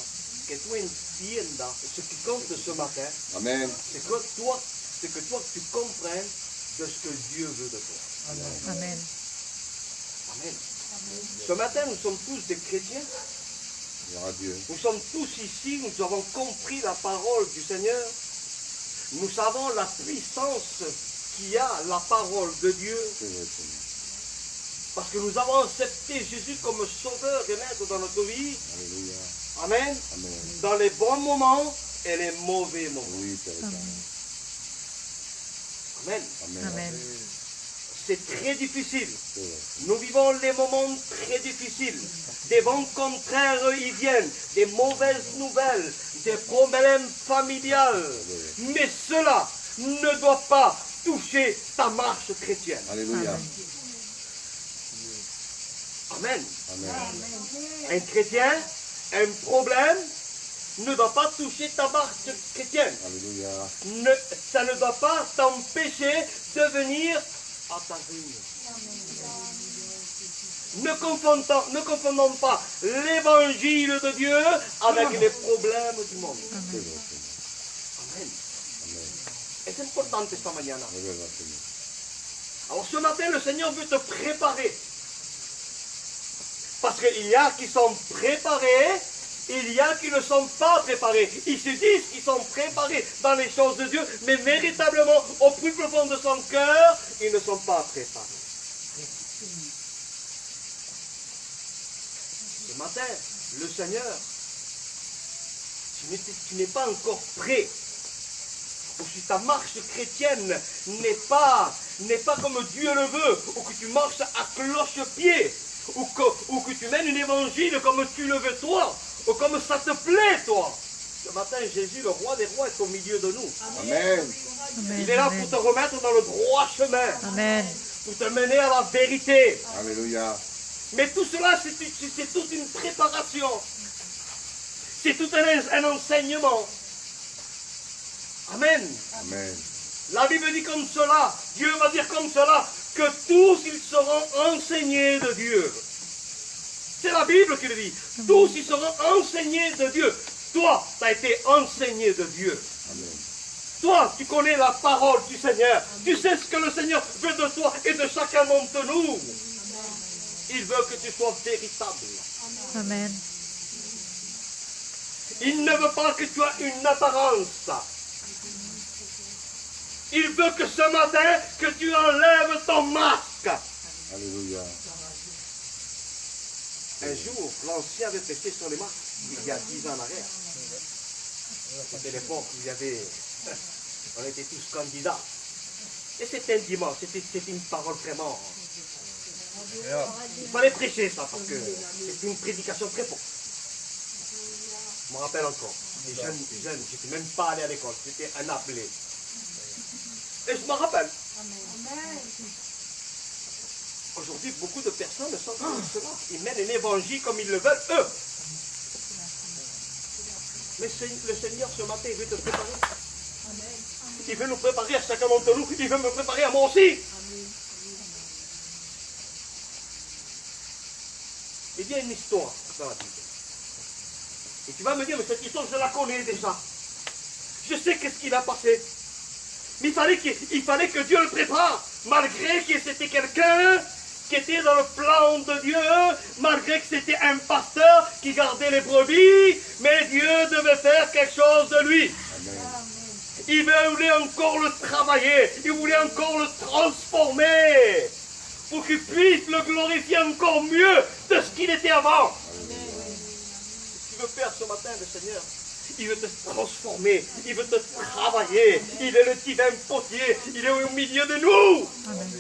que tú entiendas ce qui compte ce matin,
Amen.
c'est que toi tu comprennes de ce que Dieu veut de toi.
Amen.
Amen. Ce matin, nous sommes tous des chrétiens.
Gloire à Dieu.
Nous sommes tous ici, nous avons compris la parole du Seigneur. Nous savons la puissance qu'il y a la parole de Dieu.
C'est vrai, Seigneur.
Parce que nous avons accepté Jésus comme sauveur et maître dans notre vie.
Alléluia.
Amen.
Amen.
Dans les bons moments et les mauvais moments.
Oui, Père éternel.
Amen.
Amen.
Amen.
C'est très difficile.
C'est vrai.
Nous vivons des moments très difficiles. Des vents contraires y viennent, des mauvaises nouvelles, des problèmes familiales. Mais cela ne doit pas toucher ta marche chrétienne.
Alléluia.
Amen.
Amen.
Un chrétien, un problème ne doit pas toucher ta marche chrétienne.
Alléluia.
Ça ne doit pas t'empêcher de venir à ta réunion. Ne confondons pas l'évangile de Dieu avec les problèmes du monde.
C'est vrai, Seigneur.
Amen.
Amen.
Es importante esta mañana.
Révèle-la, Seigneur.
Alors ce matin, le Seigneur veut te préparer. Parce qu'il y a qui sont préparés, il y a qui ne sont pas préparés. Ils se disent qu'ils sont préparés dans les choses de Dieu, mais véritablement, au plus profond de son cœur, ils ne sont pas préparés. Ce matin, le Seigneur, tu n'es pas encore prêt. Ou si ta marche chrétienne n'est pas comme Dieu le veut, ou que tu marches à cloche-pied, ou que tu mènes un évangile comme tu le veux toi, ou comme ça te plaît toi. Ce matin, Jésus, le roi des rois, est au milieu de nous.
Amen.
Il est là pour te remettre dans le droit chemin,
Amen.
pour te mener à la vérité.
Alléluia.
Mais tout cela, c'est toute une préparation. C'est tout un enseignement. Amen.
Amen.
La Bible dit comme cela, Dieu va dire comme cela, que tous ils seront enseignés de Dieu. C'est la Bible qui le dit. Tous ils seront enseignés de Dieu. Toi, tu as été enseigné de Dieu. Toi, tu connais la parole du Seigneur. Tu sais ce que le Seigneur veut de toi et de chacun d'entre nous. Il veut que tu sois véritable.
Amen.
Il ne veut pas que tu aies une apparence. Il veut que ce matin, que tu enlèves ton masque.
Alléluia.
Un jour, l'ancien avait péché sur les masques, il y a 10 ans en arrière. C'était l'époque où il y avait, on était tous candidats. Et c'était un dimanche, c'était une parole vraiment. Il fallait prêcher ça, parce que c'était une prédication très forte. Je me rappelle encore, les jeunes, j'étais même pas allé à l'école, c'était un appelé. Et je me rappelle. Aujourd'hui, beaucoup de personnes sont comme cela. Ils mènent un évangile comme ils le veulent, eux. Mais le Seigneur, ce matin, il veut te préparer. Il veut nous préparer à chacun d'entre nous. Il veut me préparer à moi aussi. Il y a une histoire dans la Bible. Et tu vas me dire, mais cette histoire, je la connais déjà. Je sais qu'est-ce qu'il a passé. Mais il fallait que Dieu le prépare. Malgré que c'était quelqu'un qui était dans le plan de Dieu, malgré que c'était un pasteur qui gardait les brebis, mais Dieu devait faire quelque chose de lui. Amen. Il voulait encore le travailler, il voulait encore le transformer, pour qu'il puisse le glorifier encore mieux de ce qu'il était avant. Amen. Ce qu'il veut faire ce matin, le Seigneur, il veut te transformer, il veut te travailler, il est le divin potier, il est au milieu de nous. Amen.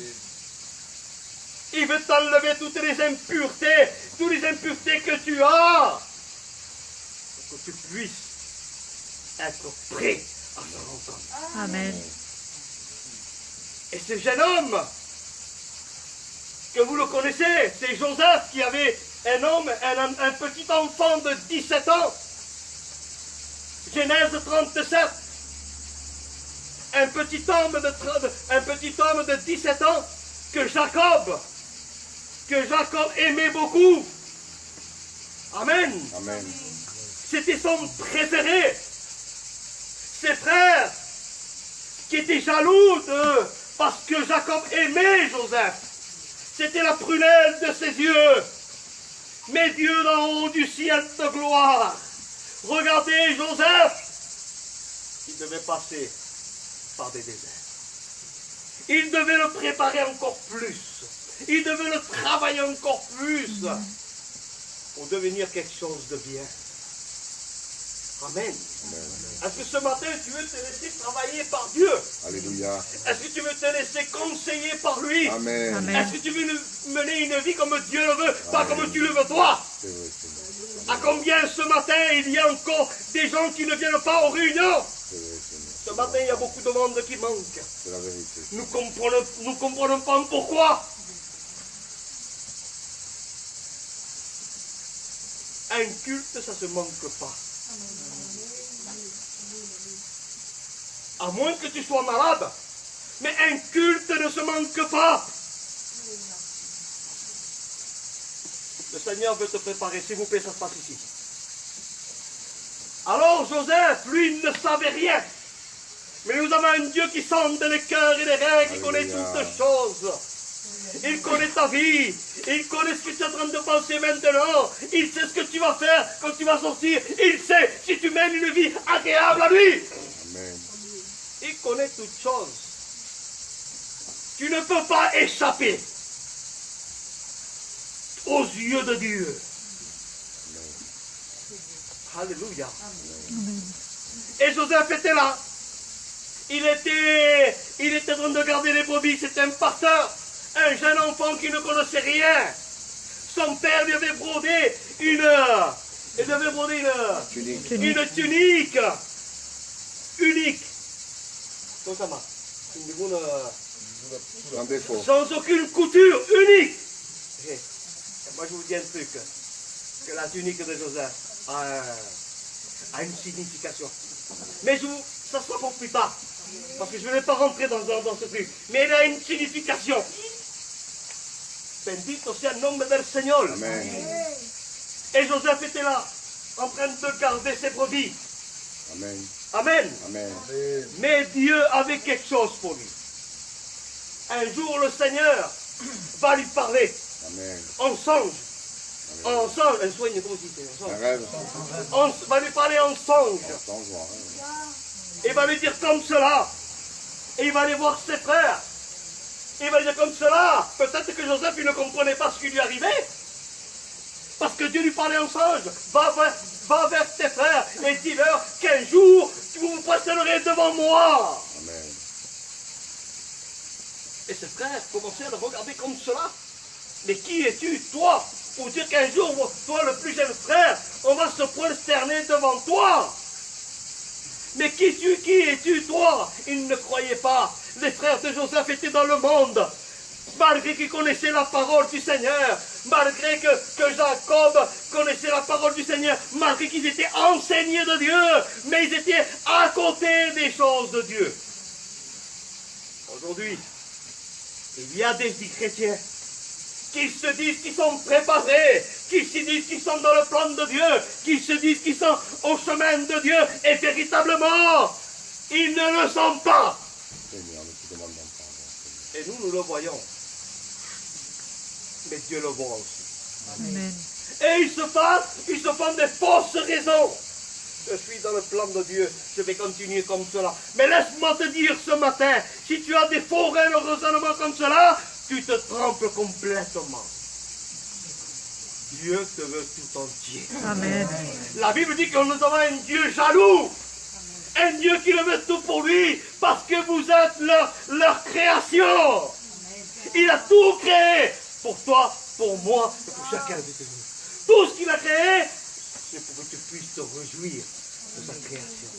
Il veut t'enlever toutes les impuretés que tu as, pour que tu puisses être prêt à sa rencontre.
Amen.
Et ce jeune homme, que vous le connaissez, c'est Joseph qui avait un petit enfant de 17 ans. Genèse 37. Un petit homme de 17 ans que Jacob aimait beaucoup. Amen.
Amen.
C'était son préféré. Ses frères qui étaient jaloux parce que Jacob aimait Joseph. C'était la prunelle de ses yeux. Mais Dieu d'en haut du ciel de gloire, regardez Joseph. Il devait passer par des déserts. Il devait le préparer encore plus. Il devait le travailler encore plus pour devenir quelque chose de bien. Amen. Est-ce que ce matin, tu veux te laisser travailler par Dieu?
Alléluia.
Est-ce que tu veux te laisser conseiller par lui?
Amen.
Amen.
Est-ce que tu veux mener une vie comme Dieu le veut, pas comme tu le veux toi?
C'est vrai, Seigneur.
À combien ce matin, il y a encore des gens qui ne viennent pas aux réunions?
C'est vrai, Seigneur.
Ce matin, il y a beaucoup de monde qui manque.
C'est la vérité.
Nous comprenons pas pourquoi. Un culte, ça se manque pas. À moins que tu sois malade. Mais un culte ne se manque pas. Le Seigneur veut te préparer. S'il vous plaît, ça se passe ici. Alors Joseph, lui, il ne savait rien. Mais nous avons un Dieu qui sonde les cœurs et les reins, qui connaît toutes choses. Il connaît ta vie. Il connaît ce que tu es en train de penser maintenant. Il sait ce que tu vas faire quand tu vas sortir. Il sait si tu mènes une vie agréable à lui.
Amen.
Il connaît toutes choses. Tu ne peux pas échapper aux yeux de Dieu. Alléluia. Et Joseph était là. Il était en train de garder les brebis. C'était un pasteur. Un jeune enfant qui ne connaissait rien. Son père lui avait brodé une tunique unique. Comme ça marche.
Sans défaut.
Sans aucune couture, unique. Et moi je vous dis un truc. Que la tunique de Joseph a une signification. Mais ça sera pour plus tard. Parce que je ne vais pas rentrer dans ce truc. Mais elle a une signification. Bendito sea el nombre del Señor. Et Joseph était là, en train de garder ses brebis.
Amen.
Amen.
Amen.
Mais Dieu avait quelque chose pour lui. Un jour, le Seigneur va lui parler
Amen.
en songe. En songe, un soigne aussi, c'est un songe.
Un rêve.
Va lui parler en songe.
Sans joie.
Il va lui dire comme cela. Et il va aller voir ses frères. Il va lui dire comme cela. Peut-être que Joseph, il ne comprenait pas ce qui lui arrivait. Parce que Dieu lui parlait en songe. Va vers tes frères et dis-leur qu'un jour, vous vous prosternerez devant moi.
Amen.
Et ses frères commençaient à le regarder comme cela. Mais qui es-tu, toi, pour dire qu'un jour, toi, le plus jeune frère, on va se prosterner devant toi? Mais qui es-tu, toi? Ils ne croyaient pas. Les frères de Joseph étaient dans le monde. Malgré qu'ils connaissaient la parole du Seigneur, malgré que Jacob connaissait la parole du Seigneur, malgré qu'ils étaient enseignés de Dieu, mais ils étaient à côté des choses de Dieu. Aujourd'hui, il y a des chrétiens qui se disent qu'ils sont préparés, qui se disent qu'ils sont dans le plan de Dieu, qui se disent qu'ils sont au chemin de Dieu, et véritablement, ils ne le sont pas. Et nous le voyons. Mais Dieu le voit aussi.
Amen.
Et ils se font des fausses raisons. Je suis dans le plan de Dieu, je vais continuer comme cela. Mais laisse-moi te dire ce matin, si tu as des faux raisonnements comme cela, tu te trompes complètement. Dieu te veut tout entier.
Amen.
La Bible dit que nous avons un Dieu jaloux. Un Dieu qui le veut tout pour lui, parce que vous êtes leur création. Il a tout créé pour toi, pour moi et pour chacun de nous. Tout ce qu'il a créé, c'est pour que tu puisses te réjouir de sa création.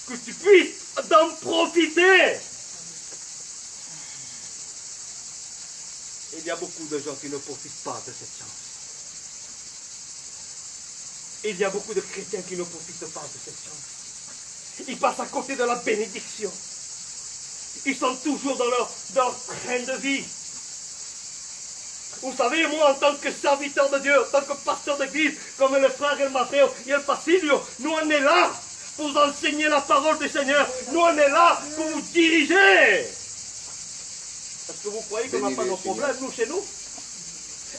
Que tu puisses en profiter. Il y a beaucoup de gens qui ne profitent pas de cette chance. Il y a beaucoup de chrétiens qui ne profitent pas de cette chance. Ils passent à côté de la bénédiction. Ils sont toujours dans leur train de vie. Vous savez, moi, en tant que serviteur de Dieu, en tant que pasteur d'église, comme le frère El Matteo et El Pasilio, nous on est là pour vous enseigner la parole du Seigneur. Nous on est là pour vous diriger. Est-ce que vous croyez qu'on n'a pas nos problèmes, nous, chez nous?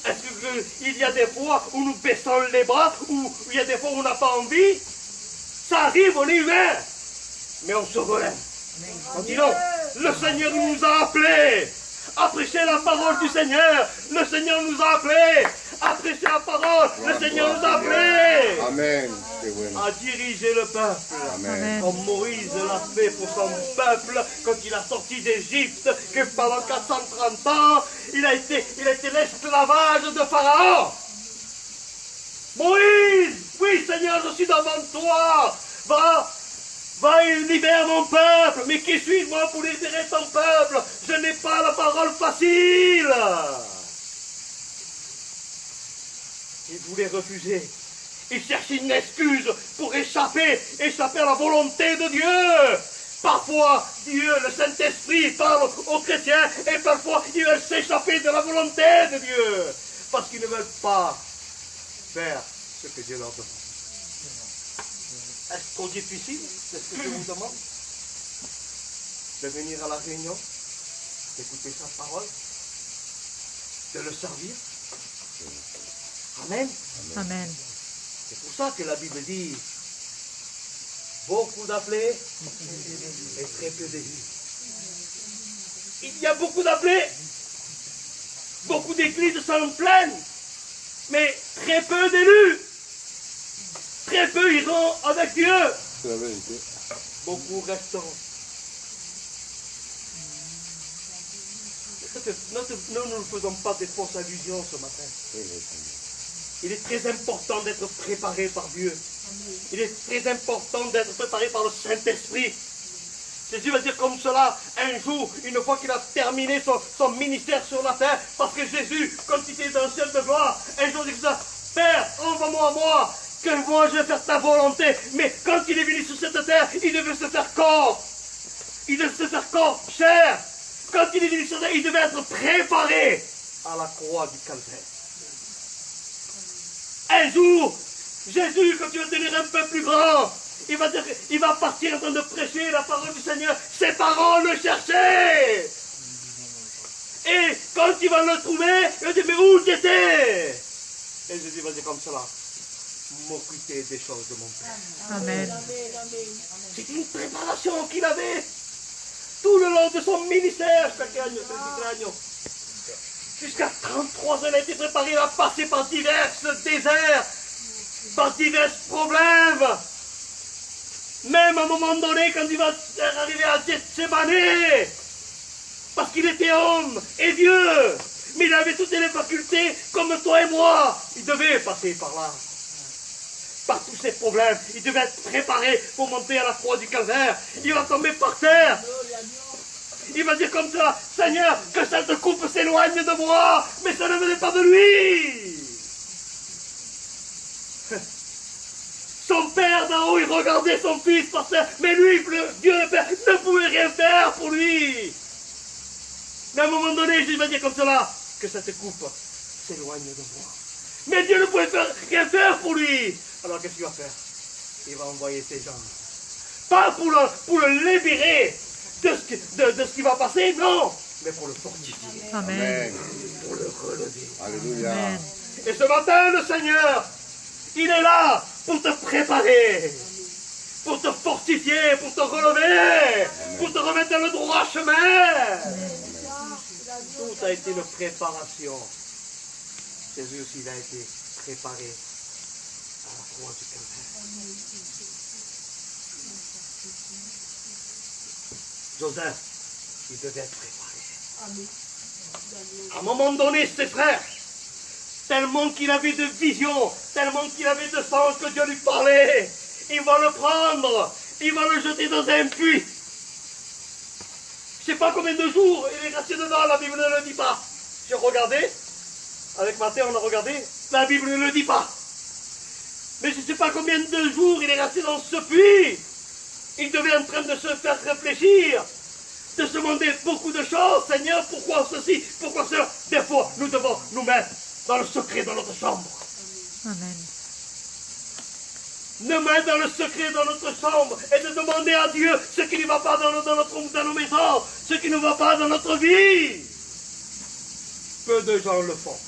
Est-ce qu'il y a des fois où nous baissons les bras, où il y a des fois où on n'a pas envie? Ça arrive, on est humain. Mais on se relève. En disant, le Seigneur nous a appelés à prêcher la parole du Seigneur. Le Seigneur nous a appelés à prêcher la parole. Le Seigneur nous a appelés
Amen.
à diriger le peuple.
Amen.
Comme Moïse l'a fait pour son peuple quand il a sorti d'Égypte, que pendant 430 ans, il a été l'esclavage de Pharaon. Moïse, oui Seigneur, je suis devant toi. Va et libère mon peuple. Mais qui suis-moi pour libérer ton peuple? Je n'ai pas la parole facile. Il voulait refuser. Il cherchait une excuse pour échapper à la volonté de Dieu. Parfois, Dieu, le Saint-Esprit, parle aux chrétiens et parfois, ils veulent s'échapper de la volonté de Dieu. Parce qu'ils ne veulent pas faire ce que Dieu leur demande. Est-ce trop difficile? C'est ce que je vous demande. De venir à la réunion, d'écouter sa parole, de le servir. Amen.
Amen.
C'est pour ça que la Bible dit beaucoup d'appelés et très peu d'élus. Il y a beaucoup d'appelés, beaucoup d'églises sont pleines, mais très peu d'élus. Très peu iront avec Dieu.
C'est la vérité.
Beaucoup resteront. Nous ne faisons pas des fausses allusions ce matin. Il est très important d'être préparé par Dieu. Il est très important d'être préparé par le Saint-Esprit. Jésus va dire comme cela, un jour, une fois qu'il a terminé son ministère sur la terre, parce que Jésus, quand il était dans le ciel de gloire, un jour il dit ça, Père, envoie-moi à moi, que moi je vais faire ta volonté. Mais quand il est venu sur cette terre, il devait se faire corps. Il devait se faire corps, chair. Quand il est venu sur terre, il devait être préparé. à la croix du calvaire. Un jour, Jésus, quand tu vas devenir un peu plus grand, il va partir en train de prêcher la parole du Seigneur. Ses parents le cherchaient. Et quand il va le trouver, il va dire, mais où j'étais? Et Jésus va dire comme cela, m'occuper des choses de mon Père.
Amen.
C'est une préparation qu'il avait tout le long de son ministère, jusqu'à 33 ans, il a été préparé, il a passé par divers déserts, par divers problèmes. Même à un moment donné, quand il va arriver à Gethsemane, parce qu'il était homme et Dieu, mais il avait toutes les facultés comme toi et moi. Il devait passer par là, par tous ces problèmes. Il devait être préparé pour monter à la croix du calvaire. Il va tomber par terre. Il va dire comme ça, Seigneur, que cette coupe s'éloigne de moi, mais ça ne venait pas de lui. Son père d'en haut, il regardait son fils par terre, mais lui, Dieu le Père, ne pouvait rien faire pour lui. Mais à un moment donné, Jésus va dire comme cela, que cette coupe s'éloigne de moi. Mais Dieu ne pouvait rien faire pour lui. Alors qu'est-ce qu'il va faire? Il va envoyer ses gens. Pas pour le libérer de ce qui va passer, non, mais pour le fortifier.
Amen.
Pour le relever.
Alléluia.
Amen.
Et ce matin, le Seigneur, il est là pour te préparer, pour te fortifier, pour te relever, pour te remettre dans le droit chemin. Tout a été une préparation. Jésus aussi, il a été préparé à la croix du calvaire. Joseph, il devait être préparé. À un moment donné, ses frères, tellement qu'il avait de visions, tellement qu'il avait de sens que Dieu lui parlait, il va le prendre, il va le jeter dans un puits. Je ne sais pas combien de jours il est resté dedans, la Bible ne le dit pas. J'ai regardé, avec Matthieu on a regardé, la Bible ne le dit pas. Mais je ne sais pas combien de jours il est resté dans ce puits. Il devait en train de se faire réfléchir, de se demander beaucoup de choses. Seigneur, pourquoi ceci, pourquoi cela? Des fois, nous devons nous mettre dans le secret, dans notre chambre.
Amen.
Nous mettre dans le secret, dans notre chambre, et de demander à Dieu ce qui ne va pas dans nos maisons, ce qui ne va pas dans notre vie. Peu de gens le font.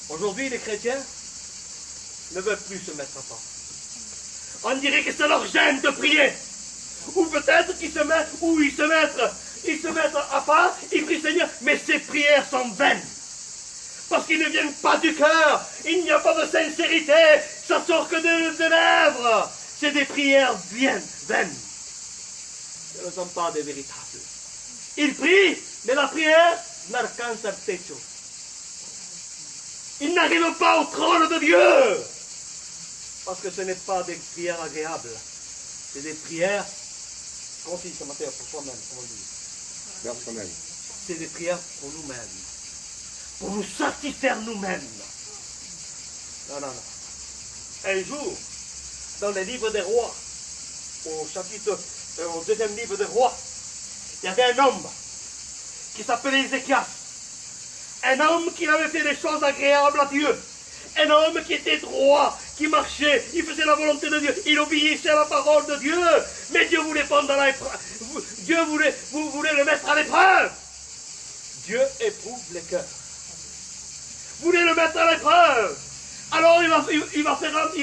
Aujourd'hui, les chrétiens ne veulent plus se mettre à part. On dirait que c'est leur gêne de prier. Ou peut-être qu'ils se mettent, ou ils se mettent à part, ils prient Seigneur, mais ces prières sont vaines. Parce qu'ils ne viennent pas du cœur, il n'y a pas de sincérité, ça sort que de lèvres. C'est des prières vaines. Ce ne sont pas des véritables. Ils prient, mais la prière n'alcanza el techo. Ils n'arrivent pas au trône de Dieu. Parce que ce n'est pas des prières agréables. C'est des prières, comment dit ce matin, pour soi-même, comment on dit?
Personnel.
C'est des prières pour nous-mêmes. Pour nous satisfaire nous-mêmes. Non. Un jour, dans les livres des rois, au deuxième livre des rois, il y avait un homme qui s'appelait Ézéchias. Un homme qui avait fait des choses agréables à Dieu. Un homme qui était droit, qui marchait, il faisait la volonté de Dieu, il obéissait à la parole de Dieu. Mais Dieu voulait prendre dans l'épreuve. Dieu voulait le mettre à l'épreuve. Dieu éprouve les cœurs. Voulait le mettre à l'épreuve. Alors il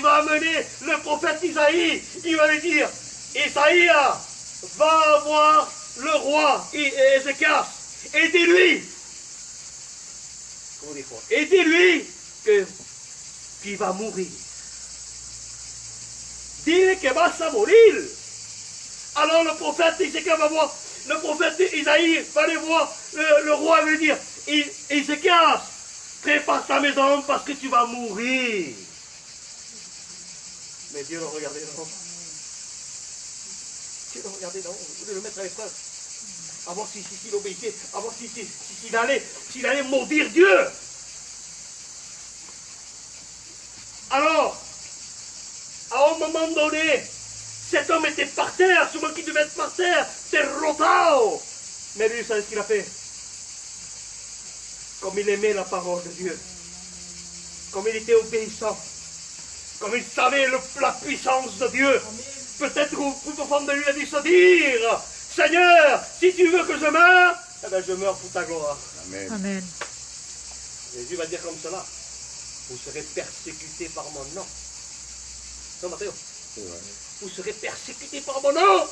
va amener le prophète Isaïe. Il va lui dire, Isaïe, va voir le roi Ézéchias et dis-lui, et dis-lui qu'il va mourir. Dis-lui que vas a mourir. Alors le prophète Ézéchias va voir, le prophète Isaïe va aller voir le roi et lui dire, Ézéchias, prépare ta maison parce que tu vas mourir. Mais Dieu le regardait d'en. Dieu le regardait d'en. Il voulait le mettre à l'épreuve. À voir s'il obéissait, à voir s'il allait maudire Dieu. Alors, à un moment donné, cet homme était par terre, celui qui devait être par terre, c'est Rotao. Mais lui, vous savez ce qu'il a fait? comme il aimait la parole de Dieu, comme il était obéissant, comme il savait la puissance de Dieu. Peut-être au plus profond de lui, il a dit se dire, Seigneur, si tu veux que je meure, eh bien je meurs pour ta gloire.
Amen.
Amen.
Jésus va dire comme cela, vous serez persécutés par mon nom. Non, Matthieu, vous serez persécutés par mon nom.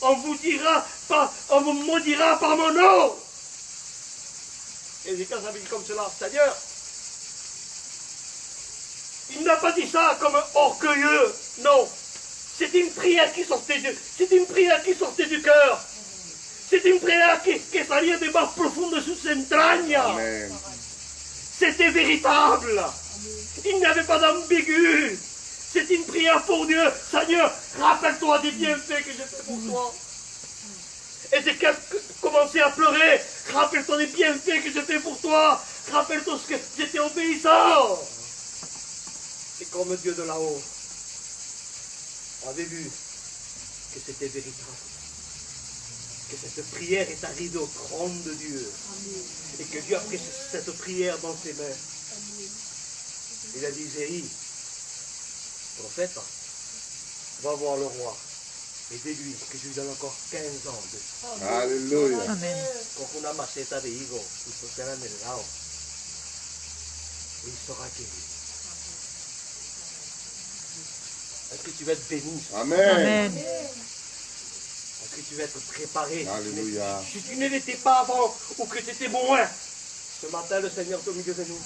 On vous maudira par mon nom. Et Ézéchias avait dit comme cela, Seigneur, il n'a pas dit ça comme un orgueilleux, non. C'est une prière qui sortait du cœur. C'est une prière qui salait des bas profondes de ses entrailles.
Amen.
C'était véritable. Il n'y avait pas d'ambigu. C'est une prière pour Dieu. Seigneur, rappelle-toi des bienfaits que j'ai fait pour toi. Ézéchias commençait à pleurer. Rappelle-toi des bienfaits que j'ai fait pour toi. Rappelle-toi ce que j'étais obéissant. Et comme Dieu de là-haut avait vu que c'était véritable, que cette prière est arrivée au trône de Dieu, et que Dieu a pris cette prière dans ses mains. Il a dit, Zéhi, prophète, va voir le roi et dis-lui que je lui donne encore 15 ans de
Alléluia.
Amen.
con una maceta de higo y soltera en el lado. Il sera guéri. Est-ce que tu vas être béni?
Amen.
Amen.
Est-ce que tu vas être préparé?
Alléluia.
Si tu ne l'étais pas avant ou que tu étais moins, ce matin le Seigneur est au milieu de nous.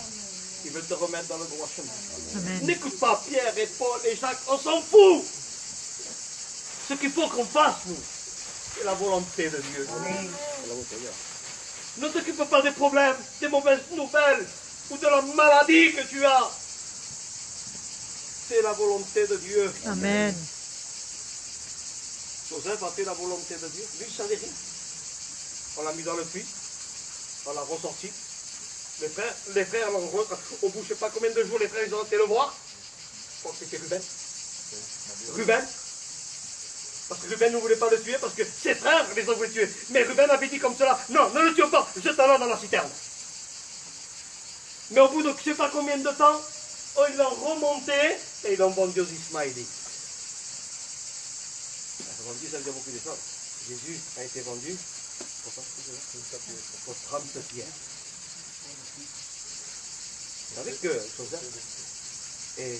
Il veut te remettre dans le droit chemin.
Amen.
N'écoute pas Pierre et Paul et Jacques, on s'en fout. Ce qu'il faut qu'on fasse, nous, c'est la volonté de Dieu. Ne t'occupe pas des problèmes, des mauvaises nouvelles ou de la maladie que tu as. C'est la volonté de Dieu.
Amen.
Joseph a fait la volonté de Dieu. Lui, il ne savait rien. On l'a mis dans le puits. On l'a ressorti. Les frères l'ont au bout, je ne sais pas combien de jours, les frères, ils ont été le voir. Je crois que c'était Ruben. Parce que Ruben ne voulait pas le tuer, parce que ses frères les ont voulu tuer. Mais Ruben avait dit comme cela, non, ne le tue pas, jette-le dans la citerne. Mais au bout de je ne sais pas combien de temps, ils l'ont remonté et ils l'ont vendu aux Ismaélites. Vendu, ça veut dire beaucoup de choses. Jésus a été vendu pour 30 pierres. Vous savez que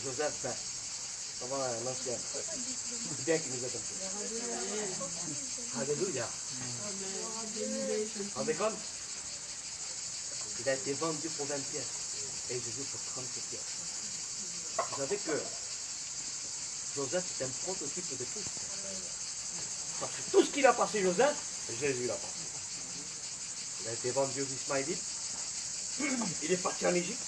Joseph, comment un ancien, c'est bien qu'il nous a compris. Alléluia. En déconne, il a été vendu pour 20 pièces et Jésus pour 30 pièces. Vous savez que Joseph est un prototype de tout. Parce que tout ce qu'il a passé Joseph, Jésus l'a passé. Il a été vendu aux Ismaélites. Il est parti en Égypte.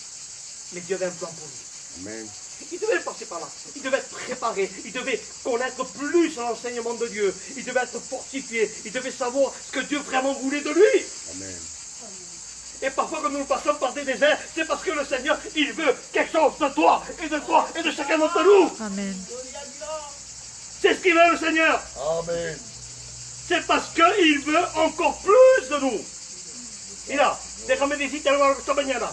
Mais Dieu avait un plan pour lui.
Amen.
Il devait passer par là. Il devait être préparé. Il devait connaître plus l'enseignement de Dieu. Il devait être fortifié. Il devait savoir ce que Dieu vraiment voulait de lui.
Amen.
Et parfois, quand nous passons par des déserts, c'est parce que le Seigneur, il veut quelque chose de toi et de chacun d'entre nous.
Amen.
C'est ce qu'il veut, le Seigneur.
Amen.
C'est parce qu'il veut encore plus de nous. Et là, déjame decirte algo esta mañana.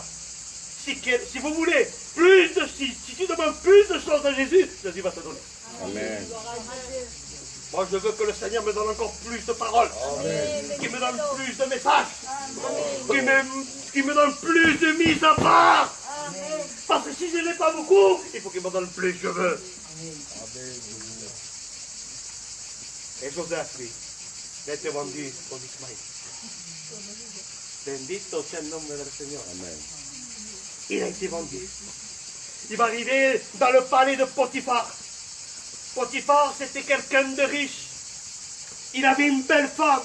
Si vous voulez plus de si tu demandes plus de choses à Jésus, Jésus va te donner.
Amen.
Moi, je veux que le Seigneur me donne encore plus de paroles.
Amen.
Qu'il me donne plus de messages. Qu'il me donne plus de mise à part. Parce que si je n'ai pas beaucoup, il faut qu'il me donne plus, je veux. Et Joseph, lui, il a été vendu aux Ismaël. Bendito sea el nombre del Seigneur.
Amen.
Il a été vendu. Il va arriver dans le palais de Potiphar. Potiphar, c'était quelqu'un de riche. Il avait une belle femme.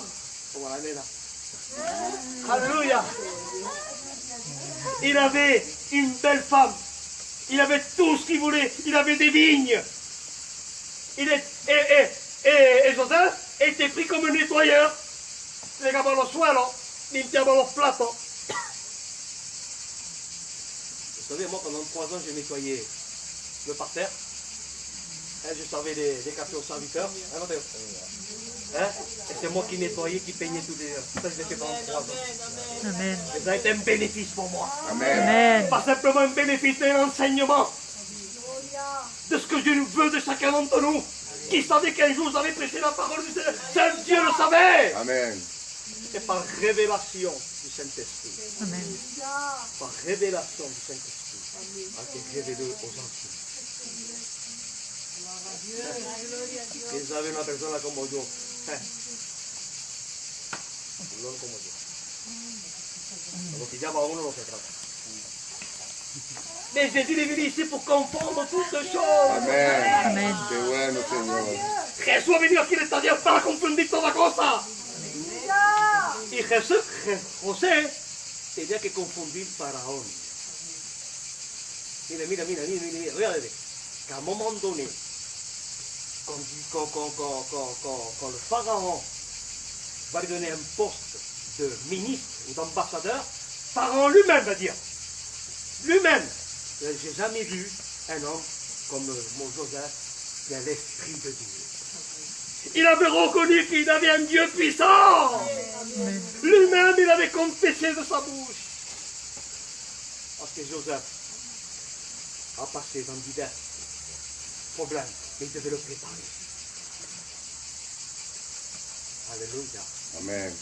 Comment elle est là? Alléluia. Il avait une belle femme. Il avait tout ce qu'il voulait. Il avait des vignes. Et Joseph était pris comme un nettoyeur. Llegaba los suelos, limpiaba los platos. Vous savez, moi, pendant 3 ans, j'ai nettoyé le parterre. Je servais des cafés aux serviteurs. Hein? Et c'est moi qui nettoyais, qui peignais tous les heures. Ça, je l'ai fait pendant 3 ans.
Amen.
Et ça a été un bénéfice pour moi.
Amen.
Pas simplement un bénéfice, mais un enseignement de ce que Dieu veux de chacun d'entre nous. Qui savait qu'un jour vous avez prêché la parole du Seigneur. Seul Dieu le savait.
Amen.
Et par révélation du Saint-Esprit.
Amen.
Par révélation du Saint-Esprit. A été révélé aux anciens. ¿Quién sabe una persona como yo? No como yo. Lo que llama a uno no se trata. Mais Jésus est venu ici pour confondre toutes choses.
Amén.
Amén.
Qué bueno, Señor.
Jesús ha venido aquí en esta tierra para confundir toda cosa. Y José tenía que confundir Faraón. Mira, regardez. Qu'à un moment donné, quand le pharaon va lui donner un poste de ministre ou d'ambassadeur, Pharaon lui-même va dire, lui-même, j'ai jamais vu un homme comme mon Joseph qui a l'esprit de Dieu. Il avait reconnu qu'il avait un Dieu puissant. Lui-même, il avait confessé de sa bouche. Parce que Joseph a passé dans divers problèmes, mais il devait le préparer. Alléluia.
Amen.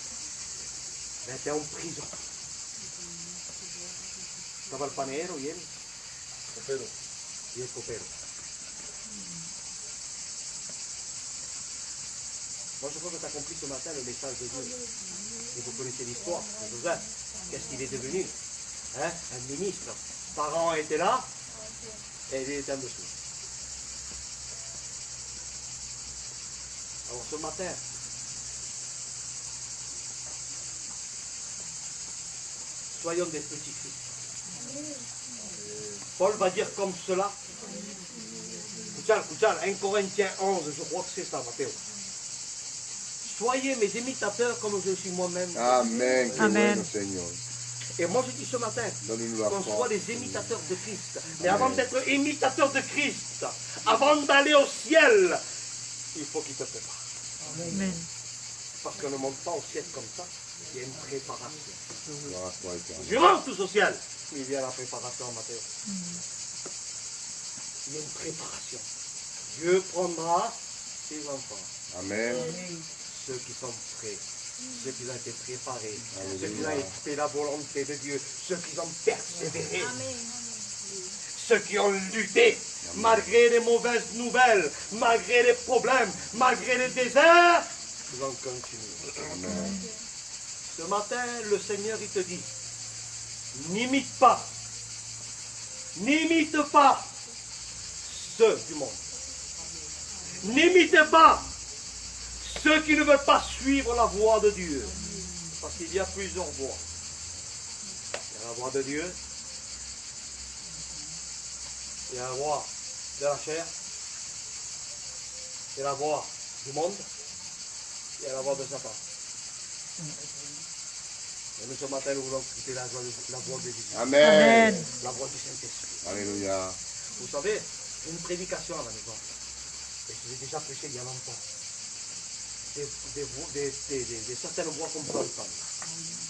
Il était en prison. Estaba el panero y el copero. Y el copero. Moi, je crois que tu as compris ce matin le message de Dieu. Et vous connaissez l'histoire de Joseph. Qu'est-ce qu'il est devenu? Hein? Un ministre. Pharaon était là et il était en dessous. Alors ce matin, soyons des petits fils. Paul va dire comme cela. Escuchar, 1 Corinthiens 11, je crois que c'est ça, Matteo. Soyez mes imitateurs comme je suis moi-même.
Amen. Qué
Amen.
bueno, Señor.
Et moi je dis ce matin,
Donne-nous la
qu'on
foi.
soit des imitateurs de Christ. Mais avant d'être imitateur de Christ, avant d'aller au ciel, il faut qu'il te prépare.
Amen.
Parce qu'on ne monte pas au ciel comme ça, il y a une préparation.
Gloire à toi, Éternel.
Je rentre tous au ciel, mais il y a la préparation, Matteo. Il y a une préparation. Dieu prendra ses enfants.
Amen.
Ceux qui sont prêts, ceux qui ont été préparés, ceux qui ont fait la volonté de Dieu, ceux qui ont persévéré, ceux qui ont lutté, malgré les mauvaises nouvelles, malgré les problèmes, malgré les déserts, ils vont continuer.
Amen.
Ce matin, le Seigneur, il te dit, n'imite pas ceux du monde. N'imitez pas ceux qui ne veulent pas suivre la voie de Dieu. Parce qu'il y a plusieurs voies. Il y a la voie de Dieu. Il y a la voie de la chair. Il y a la voie du monde. Il y a la voie de Satan. Et nous, ce matin, nous voulons quitter la voie de Jésus.
Amen.
Amen.
La voie du Saint-Esprit.
Alléluia.
Vous savez, j'ai une prédication à la maison. Et je l'ai déjà prêché il y a longtemps. Des certaines voix qu'on peut entendre.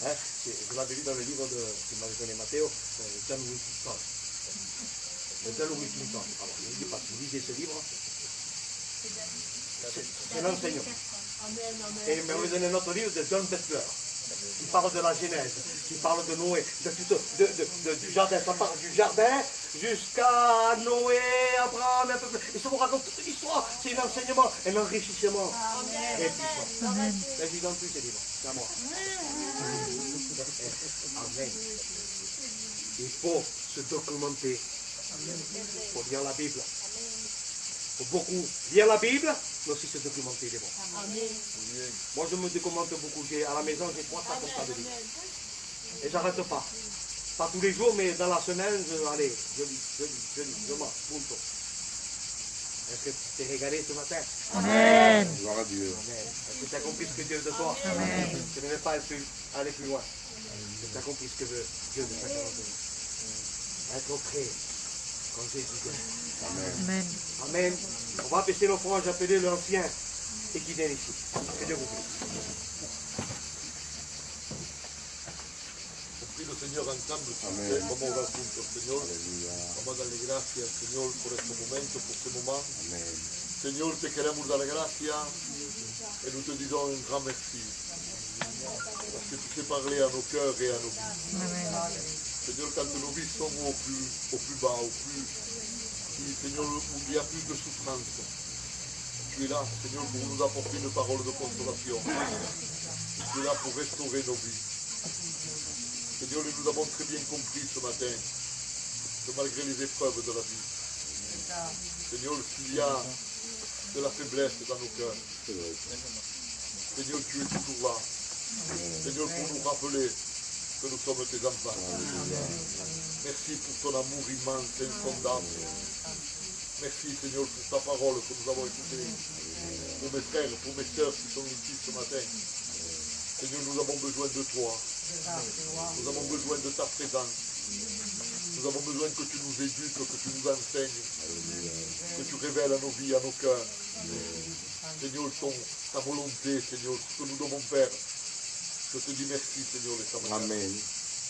Hein? Je l'avais lu dans le livre qui m'avait donné Matteo, John Wilkinson. John Wilkinson. Alors, je ne dis pas, si vous lisez ce livre, c'est un enseignant. Et il m'avait donné un autre livre de John Bettler. Qui parle de la Genèse, qui parle de Noé, du jardin. Ça parle du jardin jusqu'à Noé, Abraham, un peu plus. Et ça vous raconte toute l'histoire. C'est un enseignement, un enrichissement. Et puissant.
Amen.
Mais je n'en plus ces livres, c'est à moi. Amen. Il faut se documenter. Il faut lire la Bible. Il faut beaucoup lire la Bible, mais aussi se documenter des bons. Moi, je me documente beaucoup. À la maison, j'ai 3 sacs comme ça de livres. Et j'arrête pas. Pas tous les jours, mais dans la semaine, je lis, marche, punto. Est-ce que tu t'es régalé ce matin?
Amen.
Gloire à Dieu.
Amen. Est-ce que tu as compris ce que Dieu veut de toi?
Amen.
Tu ne veux pas aller plus loin. Est-ce que tu as compris ce que veut Dieu de chacun d'entre nous? Être prêt quand Jésus vient.
Amen.
Amen.
Amen. On va appeler l'offrande, j'appelais l'ancien. et qui viennent ici. Que Dieu vous bénisse.
On prie le Señor ensemble, vamos a orar juntos, Señor. Vamos a darle gracias, Señor, por este momento, por este moment. Señor, te queremos dar gracias et nous te disons un grand merci. Parce que tu sais parler à nos cœurs et à nos vies. Seigneur, quand nos vies sont au plus bas, Seigneur, où il y a plus de souffrance, tu es là, Seigneur, pour nous apporter une parole de consolation. Tu es là pour restaurer nos vies. Seigneur, nous avons très bien compris ce matin que malgré les épreuves de la vie, Seigneur, s'il y a de la faiblesse dans nos cœurs, Seigneur, tu es toujours là. Seigneur, pour nous rappeler que nous sommes tes enfants. Merci pour ton amour immense et insondable. Merci, Seigneur, pour ta parole que nous avons écoutée. Pour mes frères, pour mes sœurs qui sont ici ce matin. Seigneur, nous avons besoin de toi. Nous avons besoin de ta présence. Nous avons besoin que tu nous éduques, que tu nous enseignes. Que tu révèles à nos vies, à nos cœurs. Seigneur, ta volonté, Seigneur, ce que nous devons faire. Je te dis merci, Seigneur, les Samaritains.
Amen.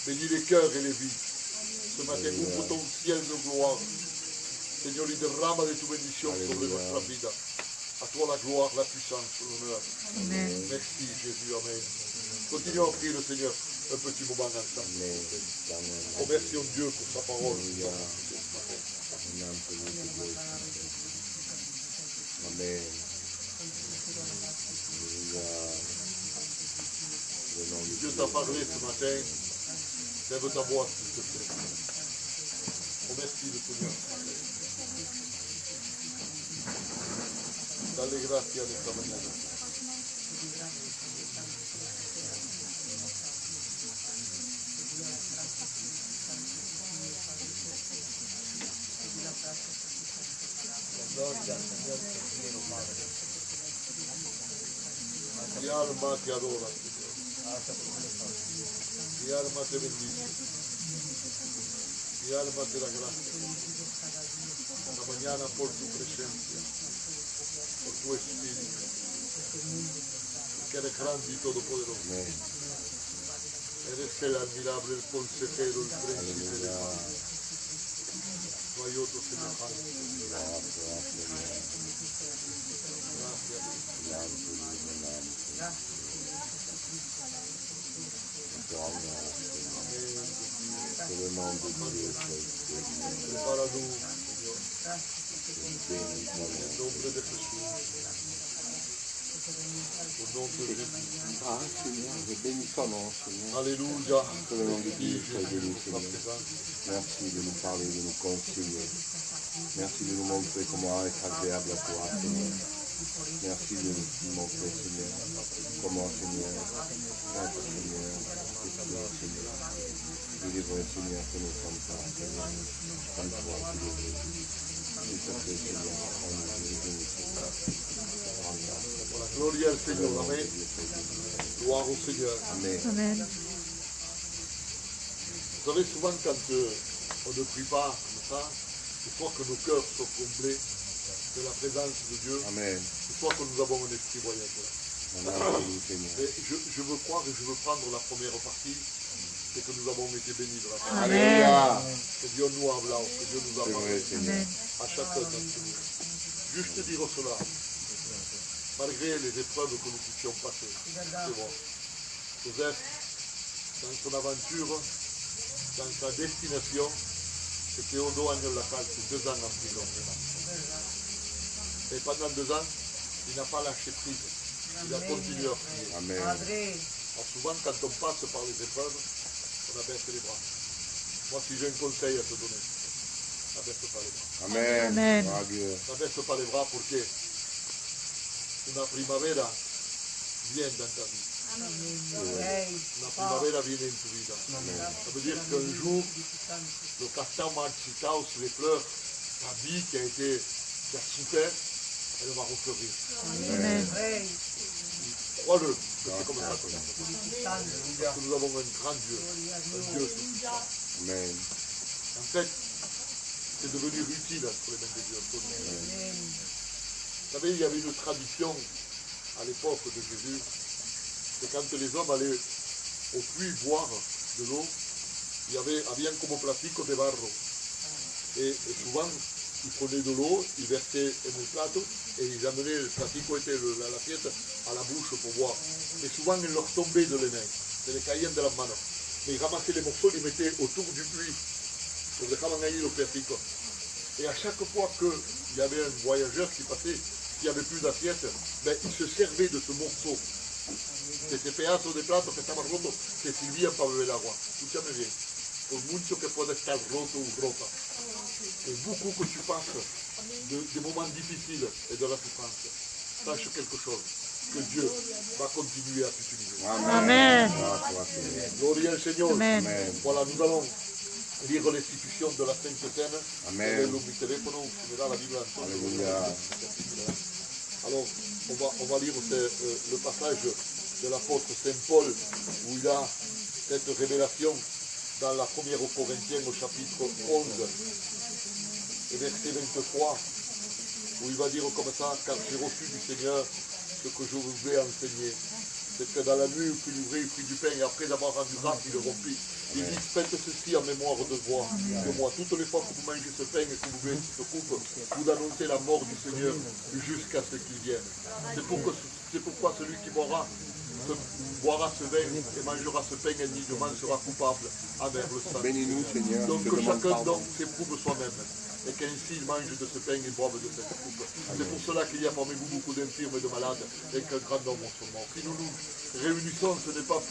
Bénis les cœurs et les vies. Ce matin, ouvre ton ciel de gloire. Seigneur, y derrama de tu bendición sobre nuestra vida. A toi la gloire, la puissance, l'honneur. Merci, Jésus. Amen. Continuons à prier le Seigneur un petit moment ensemble. Remercions Dieu pour sa parole.
Amen.
Dieu t'a parlé ce matin. Lève ta voix, s'il te plaît. Remercie le Seigneur. Dale gracias en esta mañana. Mi alma te adora, Señor. Mi alma te bendice. Mi alma te da gracias. Esta mañana por tu presencia, por tu espíritu, que eres grande y todopoderoso. Eres el admirable, el consejero, el príncipe de paz. No hay otro semejante. Prepara-nous, Seigneur, au nom de Jésus. Au nom de Jésus.
Ah, Seigneur, je bénis ton nom, Seigneur.
Alléluia.
Que le nom de Dieu soit béni,
Ta
Seigneur.
présence.
Merci de nous parler, de nous conseiller. Merci de nous montrer comment être agréable à toi, Seigneur. Merci de nous montrer, Seigneur, comment, Seigneur, être, Seigneur, Seigneur, délivrer, Seigneur, que nous sommes pas, Seigneur, comme toi, tu le veux. S'il te plaît, Seigneur, on nous bénit, Seigneur.
Voilà, gloria al Seigneur. Amen. Gloire au Seigneur.
Amen.
Amen.
Vous savez, souvent quand on ne prie pas comme ça, il faut que nos cœurs soient comblés de la présence de Dieu.
Amen.
Il faut que nous avons un esprit voyageur.
Amen, Seigneur.
Et je veux croire et je veux prendre la première partie, c'est que nous avons été bénis de la part.
Alléluia.
Que Dieu nous a hablado, que Dieu nous a
C'est
parlé
vrai, Seigneur.
à chacun d'entre nous. Juste dire cela, malgré les épreuves que nous puissions passer, c'est bon. Joseph, dans son aventure, dans sa destination, c'était au dos de la cale, c'est 2 ans en prison. Et pendant 2 ans, il n'a pas lâché prise. Il a continué à prier.
Amen.
Alors souvent, quand on passe par les épreuves, on abaisse les bras. Moi, si j'ai un conseil à te donner, n'abaisse pas les bras.
Amen.
Amen.
Gloire à Dieu.
N'abaisse pas les bras pour que una primavera vienne dans ta vie. Una primavera viene en tu vida. Ça veut dire qu'un jour, le castor marchitaus, les fleurs, ta vie qui a souffert, elle va refleurir.
Amen.
Crois-le, que c'est comme ça que ça se passe. Parce que nous avons un grand Dieu, un Dieu tout-puissant.
Amen.
En fait, c'est devenu utile entre les mains de Dieu. Vous savez, il y avait une tradition à l'époque de Jésus, c'est quand les hommes allaient au puits boire de l'eau, habían como platicos de barro. Et souvent, ils prenaient de l'eau, ils versaient en un plateau et ils amenaient le platico, l'assiette, à la bouche pour boire. Mais souvent, ils leur tombaient de les mains, se les caían de las manos. Mais ils ramassaient les morceaux, ils les mettaient autour du puits. Los dejaban ahí los platicos. Et à chaque fois qu'il y avait un voyageur qui passait, s'il n'y avait plus d'assiette, ben, il se servait de ce morceau, de ese pedazo de plato que estaba roto, se servían para beber agua. Escúchame bien, por mucho que pueda estar roto o rota, por beaucoup que tu passes de moments difficiles et de la souffrance, sache quelque chose, que Dieu va continuer à t'utiliser.
Amen.
Gloria al Señor.
Amen.
Voilà, nous allons lire l'institution de la Sainte Seine.
Amen.
Mi teléfono, tu verras la Bible en
Alléluia.
Alors, on va lire le passage de l'apôtre Saint Paul, où il a cette révélation dans la première aux Corinthiens au chapitre 11, et verset 23, où il va dire comme ça, car j'ai reçu du Seigneur ce que je vous ai enseigné. C'est que dans la nuit où il ouvrit, il prit du pain, et après avoir rendu grâce, il le rompit. Il dit, faites ceci en mémoire de moi. Toutes les fois que vous mangez ce pain et que vous buvez ce coupe, vous annoncez la mort du Seigneur jusqu'à ce qu'il vienne. C'est pourquoi celui qui boira ce vin et mangera ce pain indignement sera coupable envers le sang.
Bénis-nous, Seigneur.
Donc
je te
que
demande
chacun
pardon.
donc s'éprouve soi-même, et qu'ainsi il mange de ce pain et boive de cette coupe. C'est pour cela qu'il y a parmi vous beaucoup d'infirmes et de malades, et qu'un grand nombre sont morts. Si nous nous réunissons, ce n'est pas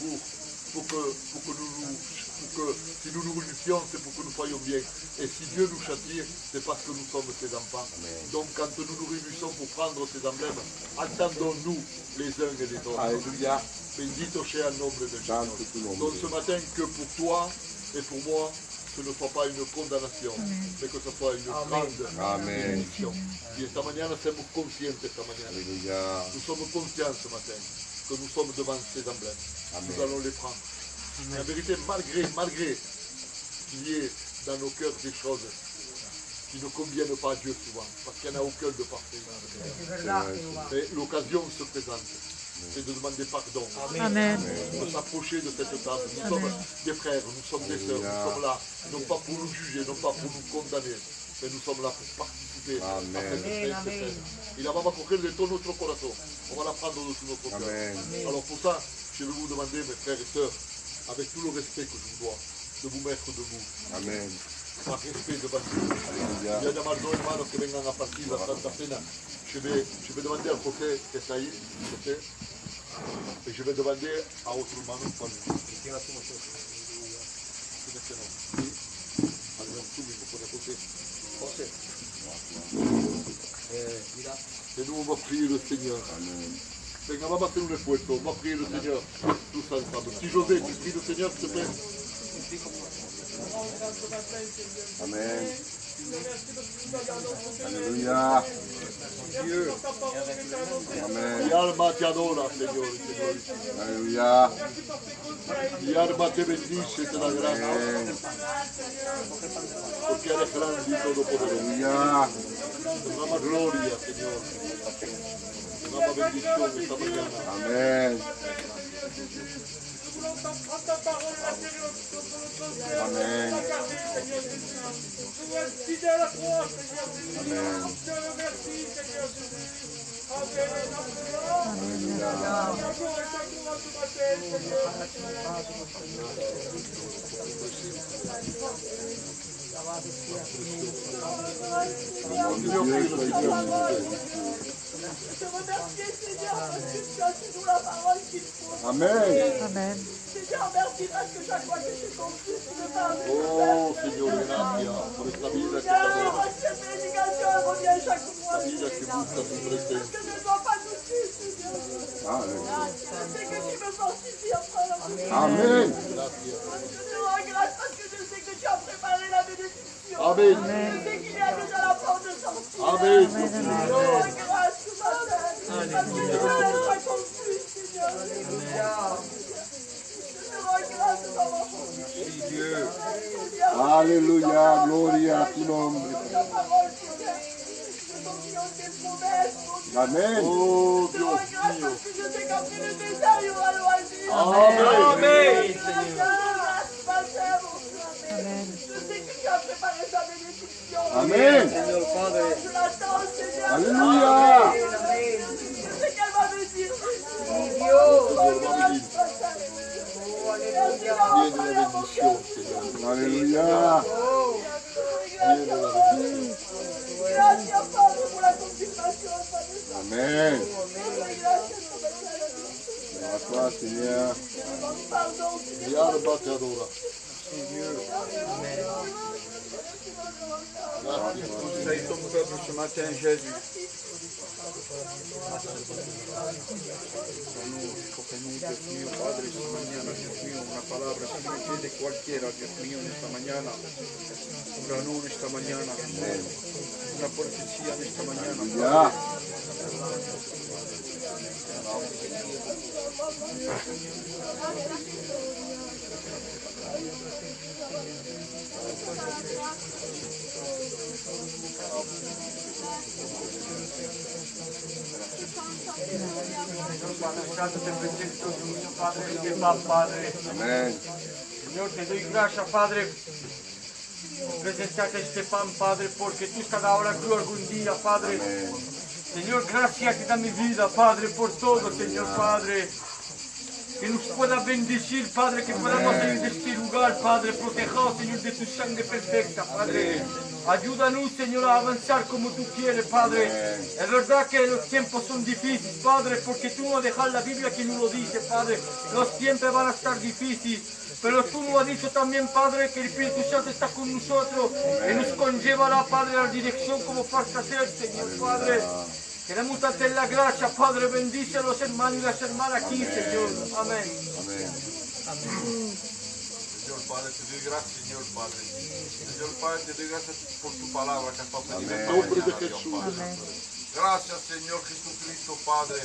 si nous nous réunissions, c'est pour que nous soyons bien. Et si Dieu nous châtie, c'est parce que nous sommes ses enfants. Donc quand nous nous réunissons pour prendre ces emblèmes, attendons-nous les uns et les autres.
Alléluia.
Bendito sea el nombre de
Santo
Dieu.
tu nombre.
Donc ce matin, que pour toi et pour moi, ce ne soit pas une condamnation, mais que ce soit une grande
Amen.
bénédiction. Y esta mañana somos conscientes esta mañana.
Alléluia.
Nous sommes conscients ce matin que nous sommes devant ces emblèmes.
Amen.
Nous allons les prendre. En vérité, malgré qu'il y ait dans nos cœurs des choses qui ne conviennent pas à Dieu souvent, parce qu'il n'y en a aucun de parfait. Mais l'occasion se présente. C'est de demander pardon.
Amen.
De s'approcher de cette table. Nous sommes des frères, nous sommes des sœurs, nous sommes là, non pas pour nous juger, non pas pour nous condamner, mais nous sommes là pour participer à cette sainte scène. Il la va coger de tout notre corazón. On va la prendre de tout notre cœur. Alors pour ça, je vais vous demander, mes frères et sœurs, avec tout le respect que je vous dois, de vous mettre debout.
Amen.
Par respect devant Dieu. Il y a des hermanos que vengan a partir de la Santa Cena. Je vais demander à José que está ahí, José, et je vais demander à otro hermano cuál es. Et nous, on va prier le Seigneur. Venga, vamos a hacer un esfuerzo, vamos a prier le Seigneur tous ensemble. Si José, tu pries le Seigneur, s'il te plaît.
Amen. Alléluia.
Dieu.
Amen.
Mi alma te adora, Señor.
Alléluia.
Mi alma te bendice, te da gracias. Porque eres grande y todopoderoso.
Alléluia.
Derrama gloria, Señor. Derrama bendición esta mañana.
Amen. Amen.
Je te remercie, Seigneur, parce que tu as toujours la parole qu'il faut.
Amen.
Amen.
Seigneur, merci parce que chaque fois que je confie, tu me parles.
Oh, Señor, gracias por esta vida que te adora.
Cette prédication revient chaque fois.
Vida que busca tu presencia.
Que ne dois pas nous tuer, Seigneur. Je sais que tu me fortifies après la prière.
Amen.
Gracias.
Je te rends grâce parce que je sais que tu as préparé la bénédiction.
Amen.
Je sais qu'il y a déjà la porte de sortie.
Amen.
Je te rends grâce ce matin. Parce que tu ne laisses pas confus, Seigneur. Je te rends grâce d'avoir confus.
Dieu.
Alléluia. Gloria a tu nombre.
Ta parole, Seigneur. Je confie en tes promesses, mon Dieu.
Amen.
Oh,
Je te rends
Dios
grâce
mío.
parce Seigneur, que le bétail aura loisir.
Amen.
Je sais que tu as préparé ta bénédiction.
Amen.
Je l'attends, Seigneur.
Alléluia.
Je sais qu'elle va me dire.
Alléluia.
Gracias, Padre, pour la confirmation.
Amen. À toi, Seigneur.
Pardon,
Conseille ton peuple ce matin, Jésus. Ayúdanos, porque nunca, Dios mío, Padre, esta mañana, Dios mío, una palabra que de cualquiera, Dios mío, en esta mañana, un granón esta mañana, una profecía en esta mañana,
Ya.
Padre Santo, te presento, Dios mío, Padre, Esteban, Padre.
Amén.
Señor, te doy gracias, Padre, por presentarte a Esteban, Padre, porque tú estás ahora aquí algún día, Padre. Señor, gracias que da mi vida, Padre, por todo, Señor, Padre. Que nos pueda bendecir, Padre, que podamos salir de este lugar, Padre, protegido, Señor, de tu sangre perfecta, Padre. Ayúdanos, Señor, a avanzar como tú quieres, Padre. Es verdad que los tiempos son difíciles, Padre, porque tú no dejas la Biblia que nos lo dice, Padre. Los tiempos van a estar difíciles. Pero tú nos has dicho también, Padre, que el Espíritu Santo está con nosotros y nos conllevará, Padre, a la dirección como falta ser, Señor, Padre. Queremos darte la gracia, Padre, bendice a los hermanos y las hermanas aquí, Señor. Amén.
Señor Padre, te doy gracias, Señor Padre. Señor Padre, te doy gracias por tu palabra que has pasado en esta mañana, Dios Padre. Gracias, Señor Jesucristo, Padre,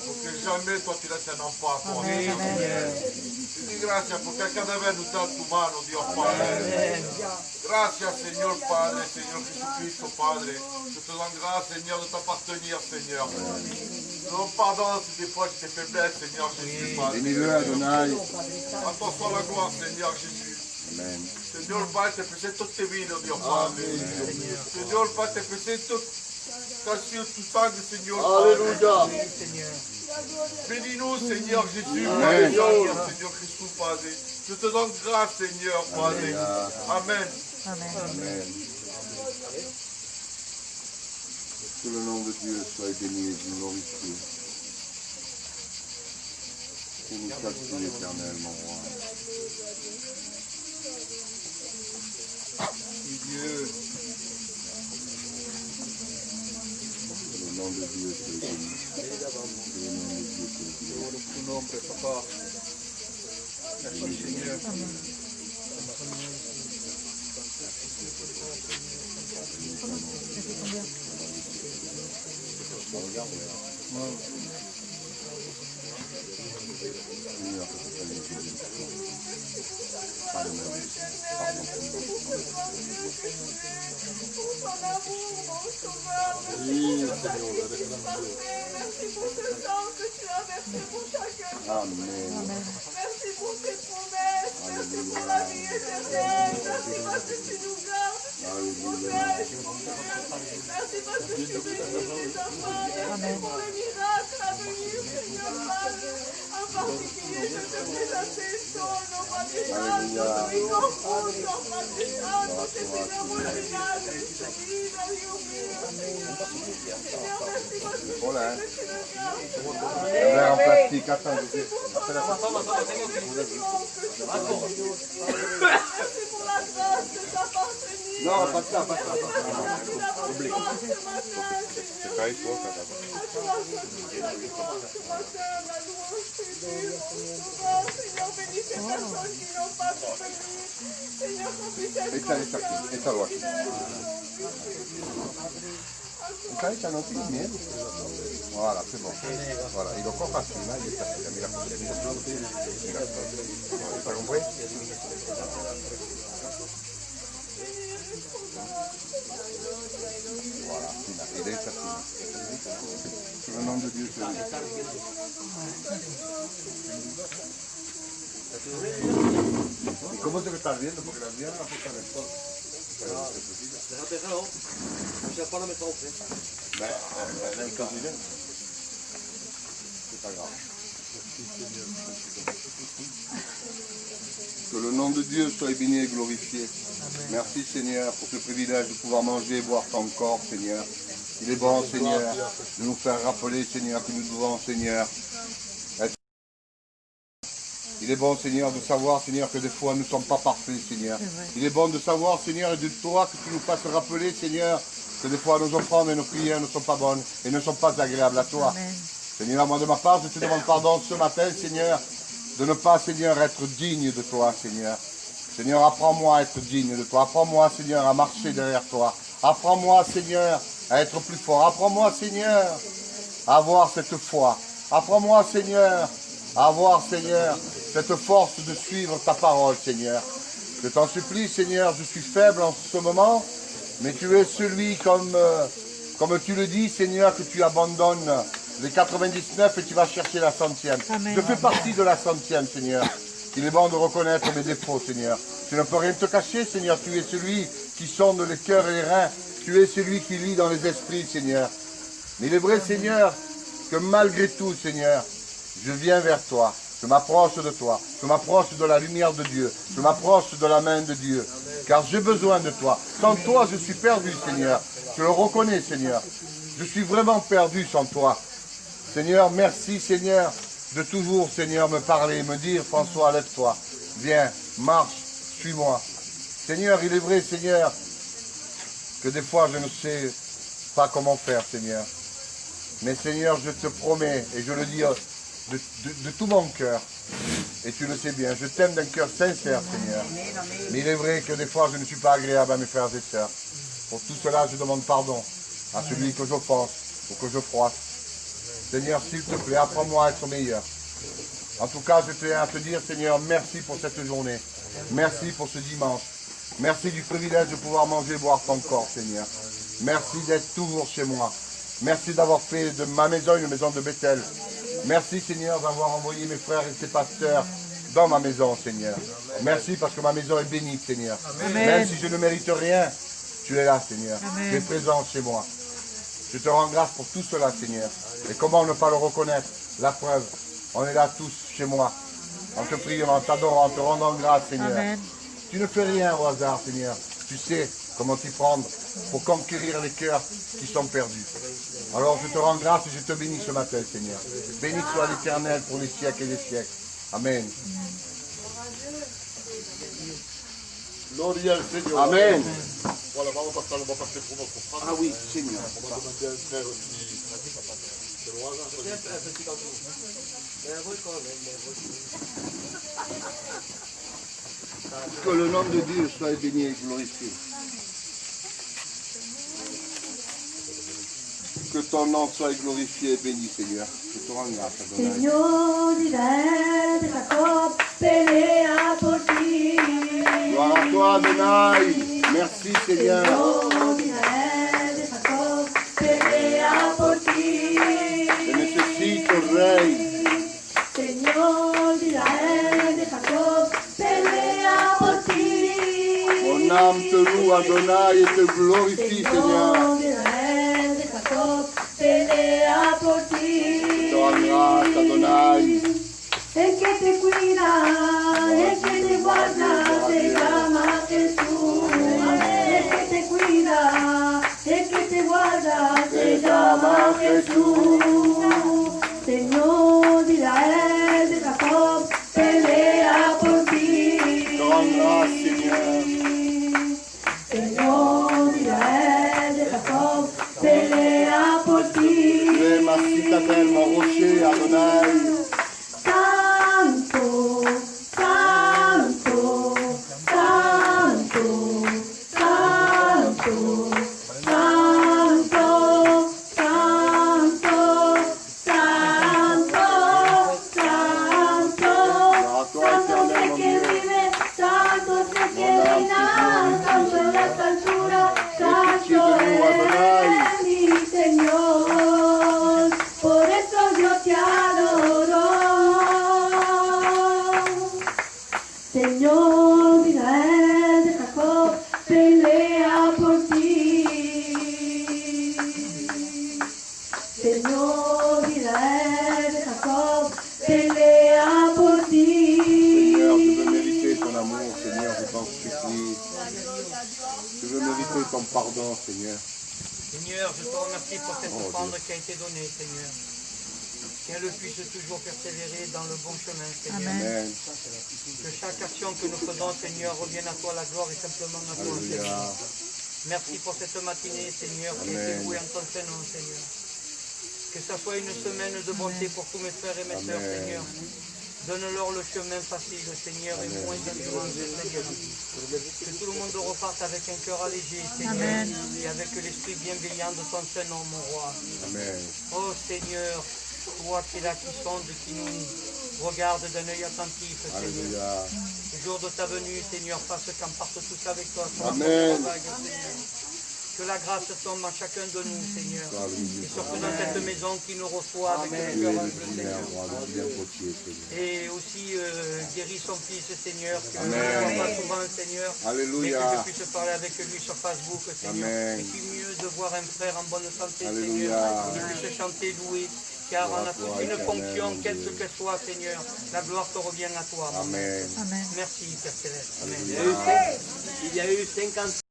porque jamais toi tu laisses un enfant à toi. Te doy gracias porque a cada vez nos das tu mano, Dios Padre. Gracias, Señor Padre, Señor Jesucristo, Padre. Je te donne grâce, Seigneur, de t'appartenir, Seigneur. Non, pardon si des fois j'étais faiblesse, Seigneur Jésus, Padre.
Bénis-le, Adonai.
À toi soit la gloire, Seigneur Jésus.
Amen.
Señor Padre, te presento este vino, Dios Padre. Señor Padre, te presento casi tu sangre, Señor Padre.
Alléluia.
Bénis-nous, Seigneur Jésus,
Amen.
Seigneur Jésus, Padre. Je te donne grâce, Seigneur, Padre. Amen.
Amen. Que le nom de Dieu soit béni et glorifié. Que nous saluons éternel, mon roi.
Dieu.
Que le nom de Dieu soit béni. Que le nom de Dieu soit béni.
Gloire à ton nom, Papa. Merci, Seigneur.
Merci pour ce sang que tu as versé pour chacun.
Amen.
Merci pour tes promesses. Merci pour la vie éternelle. Merci parce que tu nous gardes, tu nous protèges, mon Dieu. Merci parce que tu bénis tes enfants. Merci pour les miracles à venir, Seigneur Padre. En particulier, je te présente tes sons, non pas des gens, non mi confuso, Padre Santo, que tengamos milagros en tu vida, Dios mío, Señor. Señor, merci parce que
Voilà, hein.
tu nous gardes.
Un verre en plastique, attends.
Merci pour la grâce de t'appartenir.
Non, pas ça, pas ça.
C'est pas il faut, ça
Échalo aquí. Echa, no tienes miedo. Voilà, c'est bon. Voilà, y lo cojas así, ¿no? Y está así, mira, mira. ¿Está compris? Voilà, y derecha así. Que le nom de Dieu soit béni. ¿Y cómo te lo estás viendo? Porque las vías no afectan el sol.
Déjalo. Je ne sais pas le mettre en fait.
Ben, el continent. C'est pas grave. Que le nom de Dieu soit béni et glorifié. Merci Seigneur pour ce privilège de pouvoir manger et boire ton corps, Seigneur. Il est bon, Seigneur, de nous faire rappeler, Seigneur, que nous devons, Seigneur, être... Il est bon, Seigneur, de savoir, Seigneur, que des fois nous ne sommes pas parfaits, Seigneur. Il est bon de savoir, Seigneur, et de toi que tu nous fasses rappeler, Seigneur, que des fois nos offrandes et nos prières ne sont pas bonnes et ne sont pas agréables à toi.
Amen.
Seigneur, moi de ma part, je te demande pardon ce matin, Seigneur, de ne pas, Seigneur, être digne de toi, Seigneur. Seigneur, apprends-moi à être digne de toi. Apprends-moi, Seigneur, à marcher derrière toi. Apprends-moi, Seigneur, à être plus fort. Apprends-moi, Seigneur, à avoir cette foi. Apprends-moi, Seigneur, à avoir, Seigneur, cette force de suivre ta parole, Seigneur. Je t'en supplie, Seigneur, je suis faible en ce moment, mais tu es celui, comme tu le dis, Seigneur, que tu abandonnes les 99 et tu vas chercher la 100e.
Amen.
Je fais partie de la 100e, Seigneur. Il est bon de reconnaître mes défauts, Seigneur. Tu ne peux rien te cacher, Seigneur. Tu es celui qui sonde les cœurs et les reins. Tu es celui qui lit dans les esprits, Seigneur. Mais il est vrai, Seigneur, que malgré tout, Seigneur, je viens vers toi. Je m'approche de toi. Je m'approche de la lumière de Dieu. Je m'approche de la main de Dieu. Car j'ai besoin de toi. Sans toi, je suis perdu, Seigneur. Je le reconnais, Seigneur. Je suis vraiment perdu sans toi. Seigneur, merci, Seigneur, de toujours, Seigneur, me parler, me dire, François, lève-toi. Viens, marche, suis-moi. Seigneur, il est vrai, Seigneur, que des fois, je ne sais pas comment faire, Seigneur. Mais Seigneur, je te promets, et je le dis de tout mon cœur, et tu le sais bien, je t'aime d'un cœur sincère, Seigneur. Mais il est vrai que des fois, je ne suis pas agréable à mes frères et sœurs. Pour tout cela, je demande pardon à celui que j'offense ou que je froisse. Seigneur, s'il te plaît, apprends-moi à être meilleur. En tout cas, je tiens à te dire, Seigneur, merci pour cette journée. Merci pour ce dimanche. Merci du privilège de pouvoir manger et boire ton corps, Seigneur. Merci d'être toujours chez moi. Merci d'avoir fait de ma maison une maison de Bethel. Merci, Seigneur, d'avoir envoyé mes frères et tes pasteurs dans ma maison, Seigneur. Merci parce que ma maison est bénie, Seigneur.
Amen.
Même si je ne mérite rien, tu es là, Seigneur.
Amen.
Tu es présent chez moi. Je te rends grâce pour tout cela, Seigneur. Et comment ne pas le reconnaître? La preuve, on est là tous chez moi. En te priant, en t'adorant, en te rendant grâce, Seigneur.
Amen.
Tu ne fais rien au hasard, Seigneur. Tu sais comment t'y prendre pour conquérir les cœurs qui sont perdus. Alors je te rends grâce et je te bénis ce matin, Seigneur. Béni soit l'Éternel pour les siècles et les siècles. Amen.
Gloria al Señor.
Amen.
Voilà, on va passer pour notre frère.
Ah oui, Seigneur.
On va demander à un frère qui le haga.
Que le nom de Dieu soit béni et glorifié. Que ton nom soit glorifié et béni, Seigneur. Je te rends grâce, Adonai.
Señor d'Israël, de Jacob, pelea por ti.
Gloire à toi, Adonai. Merci, Seigneur.
Señor d'Israël, de Jacob, pelea por ti.
Je nécessite, Rey.
Señor d'Israël, de Jacob, pelea por ti.
Mon âme te loue, Adonai, et te glorifie, Seigneur.
Señor d'Israël, de Jacob, pelea por ti.
Je te rends grâce, Adonai.
El que te cuida, el que te guarda, se llama Jesús. El que te cuida, el que te guarda, se llama Jesús. Señor de Israel, de Jacob, pelea por ti.
Je te rends grâce, Seigneur.
Señor de Israel, de Jacob, pelea por ti.
Tu es ma citadelle, mon rocher, Adonai.
Santo, santo, santo, santo, santo, santo, santo, santo, santo es el que vive, santo es el que reina, santo en las alturas, santo es mi Señor. Señor Israel de Jacob, pelea por ti.
Seigneur, je veux mériter ton amour, Seigneur, je t'en supplie. Je veux mériter ton pardon, Seigneur.
Seigneur, je te remercie pour cette offrande qui a été donnée, Seigneur. Qu'elle puisse toujours persévérer dans le bon chemin, Seigneur.
Amen.
Que chaque action que nous faisons, Seigneur, revienne à toi la gloire et simplement à toi,
Alléluia.
Seigneur. Merci pour cette matinée, Seigneur, qui a été louée en ton Saint-Nom, Seigneur. Que ça soit une semaine de bonté pour tous mes frères et mes sœurs, Seigneur. Donne-leur le chemin facile, Seigneur, et moins d'endurance, Seigneur. Que tout le monde reparte avec un cœur allégé, Seigneur, et avec l'esprit bienveillant de ton Saint-Nom, mon roi.
Amen.
Oh Seigneur, toi qui es là, qui sonde, qui nous regarde d'un œil attentif, Seigneur.
Alléluia.
Le jour de ta venue, Seigneur, fasse qu'en parte tous avec toi.
Amen.
Que la grâce tombe à chacun de nous, Seigneur.
Alléluia.
Et surtout dans cette maison qui nous reçoit avec un cœur humble, Seigneur. Et aussi guéris son fils, Seigneur, que je ne vois pas souvent, Seigneur.
Alléluia.
Mais que je puisse parler avec lui sur Facebook, Seigneur.
Amen.
Et puis mieux de voir un frère en bonne santé,
Alléluia.
Seigneur. Qui puisse chanter, louer. Car on a toute une fonction, quelle que soit, Seigneur. La gloire te revient à toi.
Amen.
Merci, Père Céleste. Amen.
Il y a eu 50